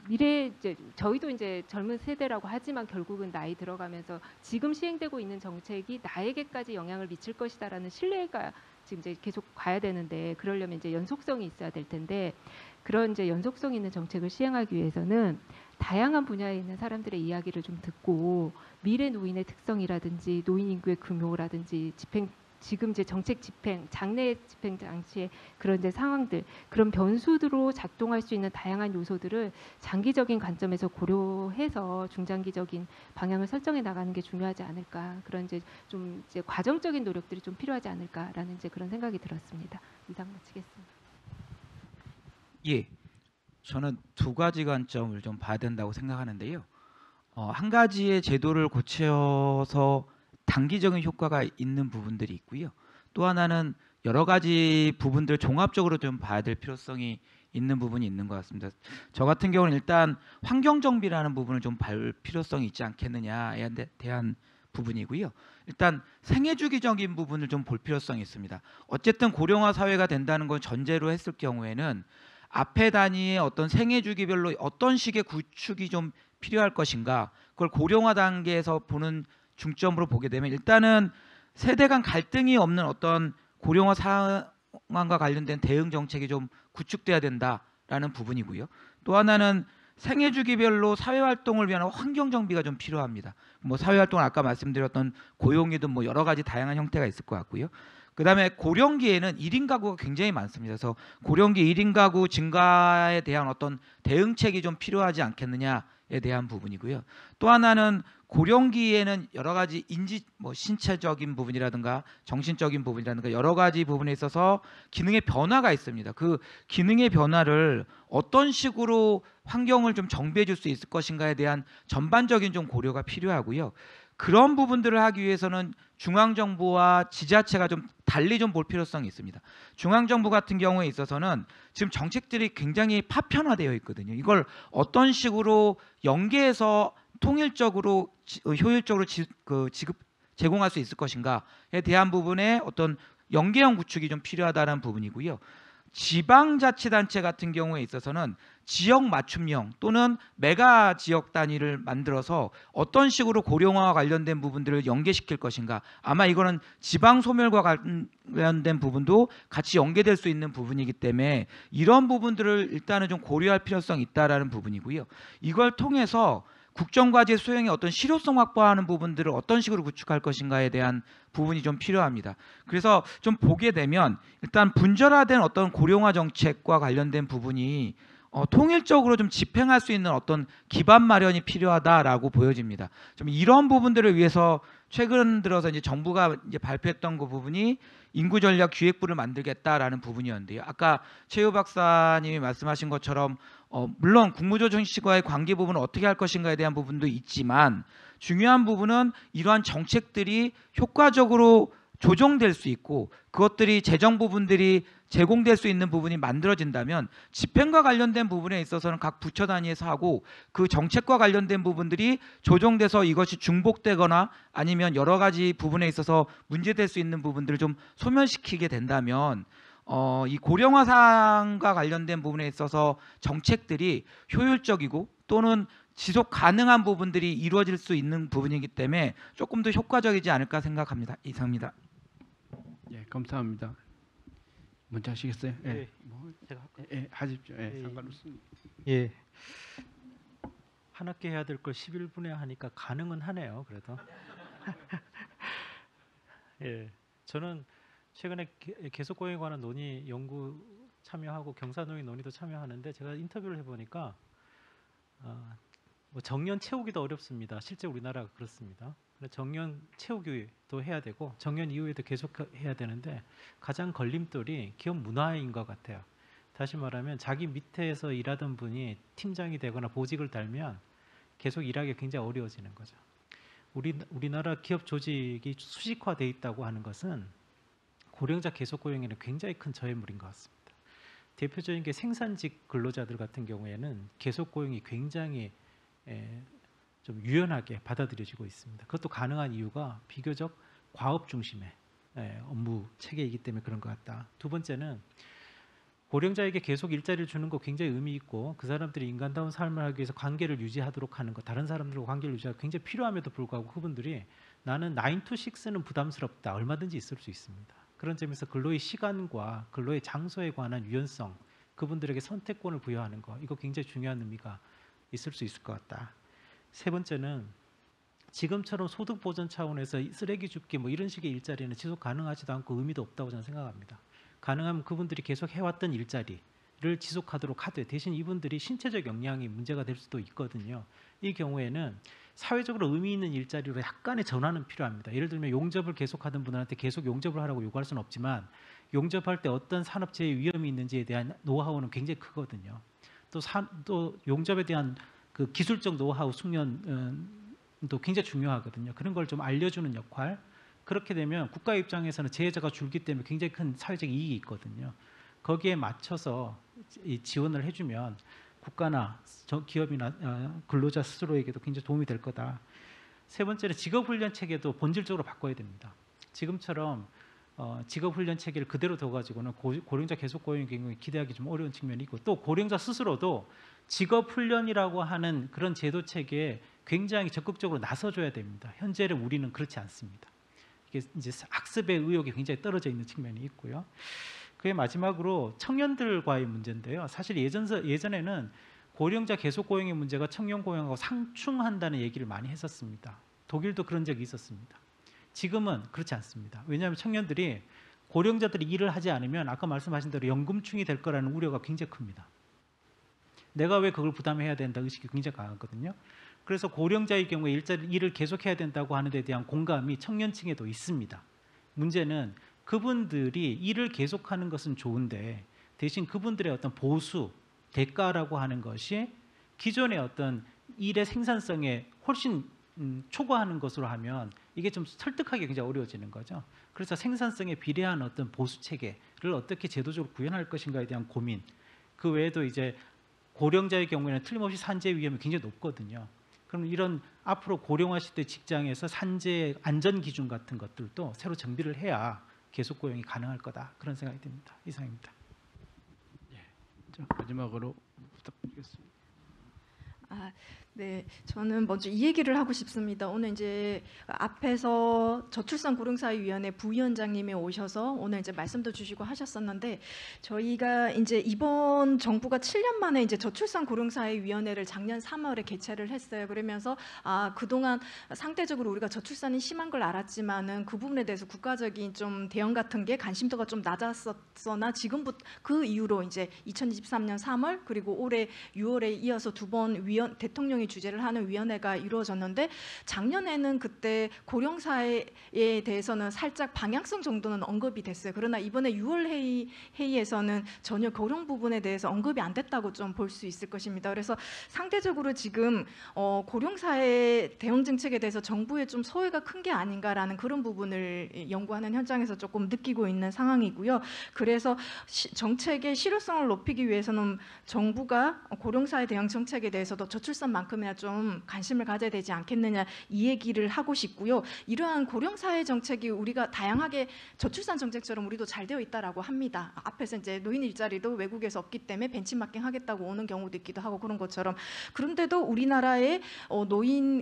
미래 이제 저희도 이제 젊은 세대라고 하지만 결국은 나이 들어가면서 지금 시행되고 있는 정책이 나에게까지 영향을 미칠 것이다라는 신뢰가 지금 이제 계속 가야 되는데 그러려면 이제 연속성이 있어야 될 텐데 그런 이제 연속성 있는 정책을 시행하기 위해서는 다양한 분야에 있는 사람들의 이야기를 좀 듣고 미래 노인의 특성이라든지 노인 인구의 규모라든지 지금 이제 정책 집행, 장래 집행 장치의 그런 이제 상황들, 그런 변수들로 작동할 수 있는 다양한 요소들을 장기적인 관점에서 고려해서 중장기적인 방향을 설정해 나가는 게 중요하지 않을까. 그런 이제 좀 이제 과정적인 노력들이 좀 필요하지 않을까라는 이제 그런 생각이 들었습니다. 이상 마치겠습니다. 예, 저는 두 가지 관점을 좀 봐야 된다고 생각하는데요. 한 가지의 제도를 고쳐서 단기적인 효과가 있는 부분들이 있고요. 또 하나는 여러 가지 부분들 종합적으로 좀 봐야 될 필요성이 있는 부분이 있는 것 같습니다. 저 같은 경우는 일단 환경 정비라는 부분을 좀 볼 필요성이 있지 않겠느냐에 대한 부분이고요. 일단 생애 주기적인 부분을 좀 볼 필요성이 있습니다. 어쨌든 고령화 사회가 된다는 걸 전제로 했을 경우에는 앞에 단위의 어떤 생애 주기별로 어떤 식의 구축이 좀 필요할 것인가, 그걸 고령화 단계에서 보는 중점으로 보게 되면 일단은 세대 간 갈등이 없는 어떤 고령화 상황과 관련된 대응 정책이 좀 구축돼야 된다라는 부분이고요. 또 하나는 생애 주기별로 사회 활동을 위한 환경 정비가 좀 필요합니다. 뭐 사회 활동은 아까 말씀드렸던 고용이든 뭐 여러 가지 다양한 형태가 있을 것 같고요. 그다음에 고령기에는 1인 가구가 굉장히 많습니다. 그래서 고령기 1인 가구 증가에 대한 어떤 대응책이 좀 필요하지 않겠느냐에 대한 부분이고요. 또 하나는 고령기에는 여러 가지 신체적인 부분이라든가 정신적인 부분이라든가 여러 가지 부분에 있어서 기능의 변화가 있습니다. 그 기능의 변화를 어떤 식으로 환경을 좀 정비해 줄 수 있을 것인가에 대한 전반적인 좀 고려가 필요하고요. 그런 부분들을 하기 위해서는 중앙정부와 지자체가 좀 달리 좀 볼 필요성이 있습니다. 중앙정부 같은 경우에 있어서는 지금 정책들이 굉장히 파편화되어 있거든요. 이걸 어떤 식으로 연계해서 통일적으로 효율적으로 제공할 수 있을 것인가에 대한 부분에 어떤 연계형 구축이 좀 필요하다는 부분이고요. 지방자치단체 같은 경우에 있어서는 지역 맞춤형 또는 메가 지역 단위를 만들어서 어떤 식으로 고령화와 관련된 부분들을 연계시킬 것인가, 아마 이거는 지방 소멸과 관련된 부분도 같이 연계될 수 있는 부분이기 때문에 이런 부분들을 일단은 좀 고려할 필요성이 있다라는 부분이고요. 이걸 통해서 국정과제 수행의 어떤 실효성 확보하는 부분들을 어떤 식으로 구축할 것인가에 대한 부분이 좀 필요합니다. 그래서 좀 보게 되면 일단 분절화된 어떤 고령화 정책과 관련된 부분이 통일적으로 좀 집행할 수 있는 어떤 기반 마련이 필요하다라고 보여집니다. 좀 이런 부분들을 위해서 최근 들어서 이제 정부가 이제 발표했던 그 부분이 인구전략기획부를 만들겠다라는 부분이었는데요. 아까 최우 박사님이 말씀하신 것처럼 물론 국무조정실과의 관계 부분을 어떻게 할 것인가에 대한 부분도 있지만 중요한 부분은 이러한 정책들이 효과적으로 조정될 수 있고 그것들이 재정 부분들이 제공될 수 있는 부분이 만들어진다면 집행과 관련된 부분에 있어서는 각 부처 단위에서 하고 그 정책과 관련된 부분들이 조정돼서 이것이 중복되거나 아니면 여러 가지 부분에 있어서 문제될 수 있는 부분들을 좀 소멸시키게 된다면 이 고령화 사항과 관련된 부분에 있어서 정책들이 효율적이고 또는 지속 가능한 부분들이 이루어질 수 있는 부분이기 때문에 조금 더 효과적이지 않을까 생각합니다. 이상입니다. 예, 감사합니다. 먼저 하시겠어요? 예, 네, 제가 할까요? 예, 하십시오. 예, 예. 상관없습니다. 예. 한 학기 해야 될 걸 11분에 하니까 가능은 하네요. 그래도. 예. 저는 최근에 계속 고용에 관한 논의 연구 참여하고 경사노인 논의도 참여하는데 제가 인터뷰를 해보니까 뭐 정년 채우기도 어렵습니다. 실제 우리나라가 그렇습니다. 정년 채우기도 해야 되고 정년 이후에도 계속 해야 되는데 가장 걸림돌이 기업 문화인 것 같아요. 다시 말하면 자기 밑에서 일하던 분이 팀장이 되거나 보직을 달면 계속 일하기 굉장히 어려워지는 거죠. 우리나라 기업 조직이 수직화되어 있다고 하는 것은 고령자 계속 고용에는 굉장히 큰 저해물인 것 같습니다. 대표적인 게 생산직 근로자들 같은 경우에는 계속 고용이 굉장히 좀 유연하게 받아들여지고 있습니다. 그것도 가능한 이유가 비교적 과업 중심의 업무 체계이기 때문에 그런 것 같다. 두 번째는 고령자에게 계속 일자리를 주는 거 굉장히 의미 있고 그 사람들이 인간다운 삶을 하기 위해서 관계를 유지하도록 하는 것, 다른 사람들과 관계를 유지하기 굉장히 필요함에도 불구하고 그분들이 나는 9 to 6는 부담스럽다, 얼마든지 있을 수 있습니다. 그런 점에서 근로의 시간과 근로의 장소에 관한 유연성, 그분들에게 선택권을 부여하는 거, 이거 굉장히 중요한 의미가 있을 수 있을 것 같다. 세 번째는 지금처럼 소득 보전 차원에서 쓰레기 줍기 뭐 이런 식의 일자리는 지속 가능하지도 않고 의미도 없다고 저는 생각합니다. 가능하면 그분들이 계속 해왔던 일자리를 지속하도록 하되 대신 이분들이 신체적 역량이 문제가 될 수도 있거든요. 이 경우에는 사회적으로 의미 있는 일자리로 약간의 전환은 필요합니다. 예를 들면 용접을 계속하던 분들한테 계속 용접을 하라고 요구할 수는 없지만 용접할 때 어떤 산업재해 위험이 있는지에 대한 노하우는 굉장히 크거든요. 또 용접에 대한 그 기술적 노하우 숙련도 굉장히 중요하거든요. 그런 걸 좀 알려주는 역할. 그렇게 되면 국가 입장에서는 재해자가 줄기 때문에 굉장히 큰 사회적 이익이 있거든요. 거기에 맞춰서 이 지원을 해주면 국가나 기업이나 근로자 스스로에게도 굉장히 도움이 될 거다. 세 번째는 직업훈련 체계도 본질적으로 바꿔야 됩니다. 지금처럼 직업훈련 체계를 그대로 둬가지고는 고령자 계속 고용의 경우에 기대하기 좀 어려운 측면이 있고 또 고령자 스스로도 직업훈련이라고 하는 그런 제도 체계에 굉장히 적극적으로 나서줘야 됩니다. 현재는 우리는 그렇지 않습니다. 이게 이제 학습의 의욕이 굉장히 떨어져 있는 측면이 있고요. 그의 마지막으로 청년들과의 문제인데요. 사실 예전에는 고령자 계속 고용의 문제가 청년 고용하고 상충한다는 얘기를 많이 했었습니다. 독일도 그런 적이 있었습니다. 지금은 그렇지 않습니다. 왜냐하면 청년들이 고령자들이 일을 하지 않으면 아까 말씀하신 대로 연금충이 될 거라는 우려가 굉장히 큽니다. 내가 왜 그걸 부담해야 된다 의식이 굉장히 강하거든요. 그래서 고령자의 경우에 일을 계속해야 된다고 하는 데 대한 공감이 청년층에도 있습니다. 문제는 그분들이 일을 계속하는 것은 좋은데 대신 그분들의 어떤 보수, 대가라고 하는 것이 기존의 어떤 일의 생산성에 훨씬 초과하는 것으로 하면 이게 좀 설득하기 굉장히 어려워지는 거죠. 그래서 생산성에 비례한 어떤 보수 체계를 어떻게 제도적으로 구현할 것인가에 대한 고민. 그 외에도 이제 고령자의 경우에는 틀림없이 산재 위험이 굉장히 높거든요. 그럼 이런 앞으로 고령화 시대 직장에서 산재 안전 기준 같은 것들도 새로 정비를 해야 계속 고용이 가능할 거다. 그런 생각이 듭니다. 이상입니다. 자, 마지막으로 부탁드리겠습니다. 네, 저는 먼저 이 얘기를 하고 싶습니다. 오늘 이제 앞에서 저출산 고령사회위원회 부위원장님이 오셔서 오늘 이제 말씀도 주시고 하셨었는데 저희가 이제 이번 정부가 7년 만에 이제 저출산 고령사회위원회를 작년 3월에 개최를 했어요. 그러면서 그동안 상대적으로 우리가 저출산이 심한 걸 알았지만은 그 부분에 대해서 국가적인 좀 대응 같은 게 관심도가 좀 낮았었으나 지금부터 그 이후로 이제 2023년 3월 그리고 올해 6월에 이어서 두 번 대통령이 주재를 하는 위원회가 이루어졌는데 작년에는 그때 고령사회에 대해서는 살짝 방향성 정도는 언급이 됐어요. 그러나 이번에 6월 회의에서는 전혀 고령 부분에 대해서 언급이 안 됐다고 좀 볼 수 있을 것입니다. 그래서 상대적으로 지금 고령사회 대응 정책에 대해서 정부의 좀 소외가 큰 게 아닌가라는 그런 부분을 연구하는 현장에서 조금 느끼고 있는 상황이고요. 그래서 정책의 실효성을 높이기 위해서는 정부가 고령사회 대응 정책에 대해서도 저출산만큼이나 좀 관심을 가져야 되지 않겠느냐 이 얘기를 하고 싶고요. 이러한 고령사회 정책이 우리가 다양하게 저출산 정책처럼 우리도 잘 되어 있다라고 합니다. 앞에서 이제 노인 일자리도 외국에서 없기 때문에 벤치마킹 하겠다고 오는 경우도 있기도 하고 그런 것처럼 그런데도 우리나라의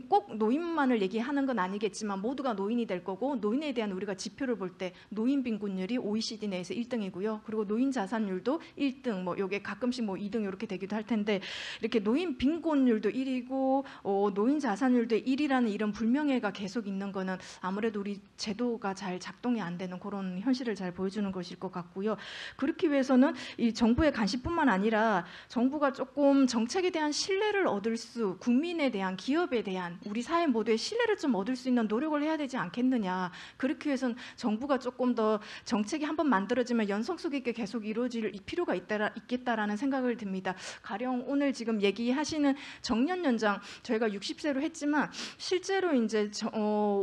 꼭 노인만을 얘기하는 건 아니겠지만 모두가 노인이 될 거고 노인에 대한 우리가 지표를 볼 때 노인 빈곤율이 OECD 내에서 1등이고요. 그리고 노인 자산율도 1등 뭐 요게 가끔씩 뭐 2등 이렇게 되기도 할 텐데 이렇게 노인 빈곤율도 1위고 노인 자산율도 1위라는 이런 불명예가 계속 있는 거는 아무래도 우리 제도가 잘 작동이 안 되는 그런 현실을 잘 보여주는 것일 것 같고요. 그렇기 위해서는 이 정부의 관심뿐만 아니라 정부가 조금 정책에 대한 신뢰를 얻을 수 국민에 대한 기업에 대한 우리 사회 모두의 신뢰를 좀 얻을 수 있는 노력을 해야 되지 않겠느냐. 그렇기 위해서는 정부가 조금 더 정책이 한번 만들어지면 연속성 있게 계속 이루어질 필요가 있겠다라는 생각을 듭니다. 가령 오늘 지금 얘기하시는 정년 연장 저희가 60세로 했지만 실제로 이제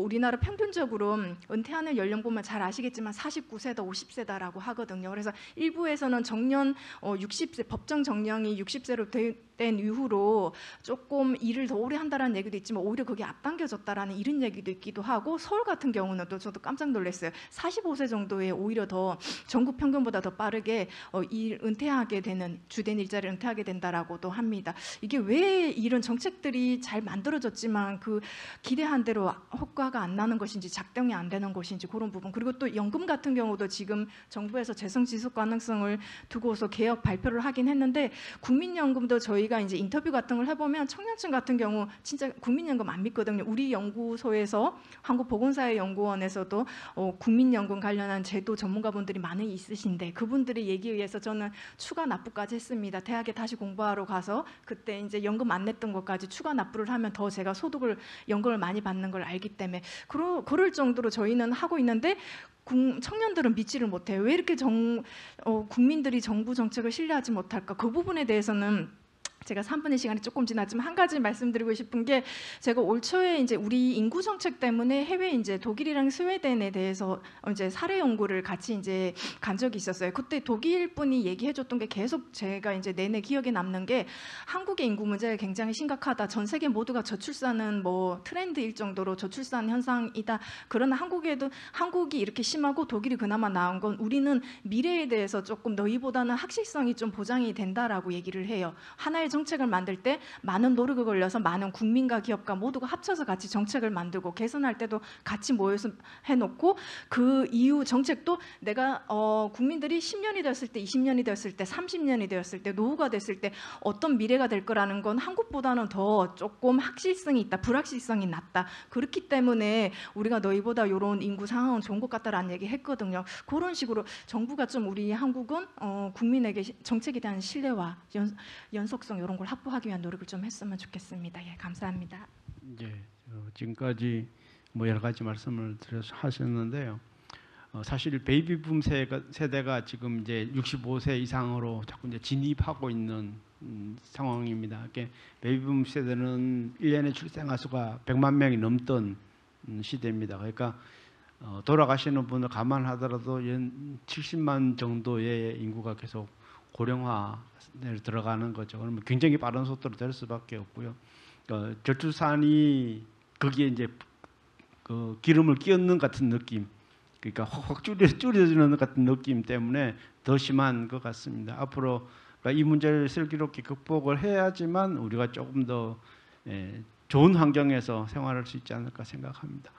우리나라 평균적으로 은퇴하는 연령 보면 잘 아시겠지만 49세다 50세다라고 하거든요. 그래서 일부에서는 정년 60세 법정 정년이 60세로 된 이후로 조금 일을 더 오래 한다라는 얘기도 있지만 오히려 그게 앞당겨졌다라는 이런 얘기도 있기도 하고 서울 같은 경우는 또 저도 깜짝 놀랐어요. 45세 정도에 오히려 더 전국 평균보다 더 빠르게 일 은퇴하게 되는 주된 일자리를 은퇴하게 된다라고도 합니다. 이게 왜 이런 정책들이 잘 만들어졌지만 그 기대한 대로 효과가 안 나는 것인지 작동이 안 되는 것인지 그런 부분 그리고 또 연금 같은 경우도 지금 정부에서 재정 지속 가능성을 두고서 개혁 발표를 하긴 했는데 국민연금도 저희가 이제 인터뷰 같은 걸 해보면 청년층 같은 경우 진짜 국민연금 안 믿거든요. 우리 연구소에서 한국보건사회연구원에서도 국민연금 관련한 제도 전문가분들이 많이 있으신데 그분들의 얘기에 의해서 저는 추가 납부까지 했습니다. 대학에 다시 공부하러 가서 그때 이제 연금 안 냈던 것까지 추가 납부를 하면 더 제가 연금을 많이 받는 걸 알기 때문에 그럴 정도로 저희는 하고 있는데 청년들은 믿지를 못해요. 왜 이렇게 국민들이 정부 정책을 신뢰하지 못할까? 그 부분에 대해서는 제가 3분의 시간이 조금 지났지만 한 가지 말씀드리고 싶은 게 제가 올 초에 이제 우리 인구 정책 때문에 해외 이제 독일이랑 스웨덴에 대해서 이제 사례 연구를 같이 이제 간 적이 있었어요. 그때 독일 분이 얘기해줬던 게 계속 제가 이제 내내 기억에 남는 게 한국의 인구 문제가 굉장히 심각하다. 전 세계 모두가 저출산은 뭐 트렌드일 정도로 저출산 현상이다. 그러나 한국이 이렇게 심하고 독일이 그나마 나은 건 우리는 미래에 대해서 조금 너희보다는 확실성이 좀 보장이 된다라고 얘기를 해요. 하나의 정책을 만들 때 많은 노력을 걸려서 많은 국민과 기업가 모두가 합쳐서 같이 정책을 만들고 개선할 때도 같이 모여서 해놓고 그 이후 정책도 내가 국민들이 10년이 되었을 때 20년이 되었을 때 30년이 되었을 때 노후가 됐을 때 어떤 미래가 될 거라는 건 한국보다는 더 조금 확실성이 있다. 불확실성이 낮다. 그렇기 때문에 우리가 너희보다 이런 인구 상황은 좋은 것 같다라는 얘기 했거든요. 그런 식으로 정부가 좀 우리 한국은 국민에게 정책에 대한 신뢰와 연속성 이런 걸 확보하기 위한 노력을 좀 했으면 좋겠습니다. 예, 감사합니다. 예, 지금까지 뭐 여러 가지 말씀을 하셨는데요. 사실 베이비붐 세대가 지금 이제 65세 이상으로 자꾸 이제 진입하고 있는 상황입니다. 베이비붐 세대는 1년에 출생아 수가 100만 명이 넘던 시대입니다. 그러니까 돌아가시는 분을 감안하더라도 70만 정도의 인구가 계속 고령화에 들어가는 거죠. 그러면 굉장히 빠른 속도로 될 수밖에 없고요. 저출산이 거기에 이제 그 기름을 끼얹는 같은 느낌, 그러니까 확 줄여주는 것 같은 느낌 때문에 더 심한 것 같습니다. 앞으로 이 문제를 슬기롭게 극복을 해야지만 우리가 조금 더 좋은 환경에서 생활할 수 있지 않을까 생각합니다.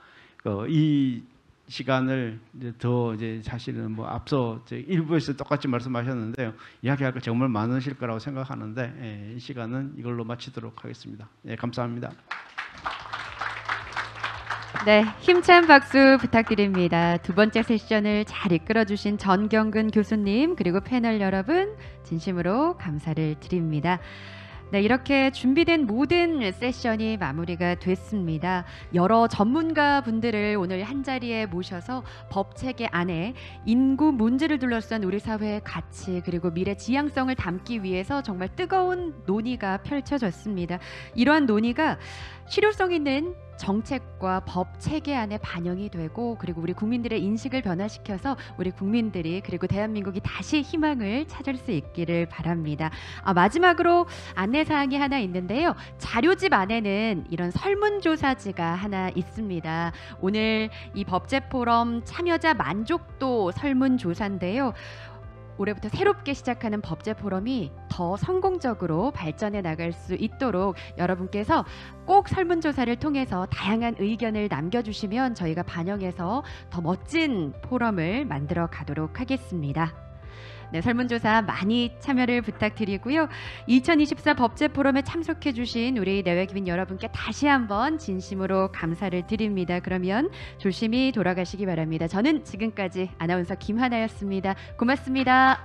이 시간을 이제 사실은 뭐 앞서 일부에서 똑같이 말씀하셨는데요. 이야기할 거 정말 많으실 거라고 생각하는데 이 시간은 이걸로 마치도록 하겠습니다. 감사합니다. 네, 힘찬 박수 부탁드립니다. 두 번째 세션을 잘 이끌어주신 전경근 교수님 그리고 패널 여러분 진심으로 감사를 드립니다. 네, 이렇게 준비된 모든 세션이 마무리가 됐습니다. 여러 전문가 분들을 오늘 한자리에 모셔서 법 체계 안에 인구 문제를 둘러싼 우리 사회의 가치 그리고 미래 지향성을 담기 위해서 정말 뜨거운 논의가 펼쳐졌습니다. 이러한 논의가 실효성 있는 정책과 법 체계 안에 반영이 되고 그리고 우리 국민들의 인식을 변화시켜서 우리 국민들이 그리고 대한민국이 다시 희망을 찾을 수 있기를 바랍니다. 마지막으로 안내사항이 하나 있는데요. 자료집 안에는 이런 설문조사지가 하나 있습니다. 오늘 이 법제포럼 참여자 만족도 설문조사인데요. 올해부터 새롭게 시작하는 법제포럼이 더 성공적으로 발전해 나갈 수 있도록 여러분께서 꼭 설문조사를 통해서 다양한 의견을 남겨주시면 저희가 반영해서 더 멋진 포럼을 만들어 가도록 하겠습니다. 네, 설문조사 많이 참여를 부탁드리고요. 2024 법제포럼에 참석해 주신 우리 내외기민 여러분께 다시 한번 진심으로 감사를 드립니다. 그러면 조심히 돌아가시기 바랍니다. 저는 지금까지 아나운서 김하나였습니다. 고맙습니다.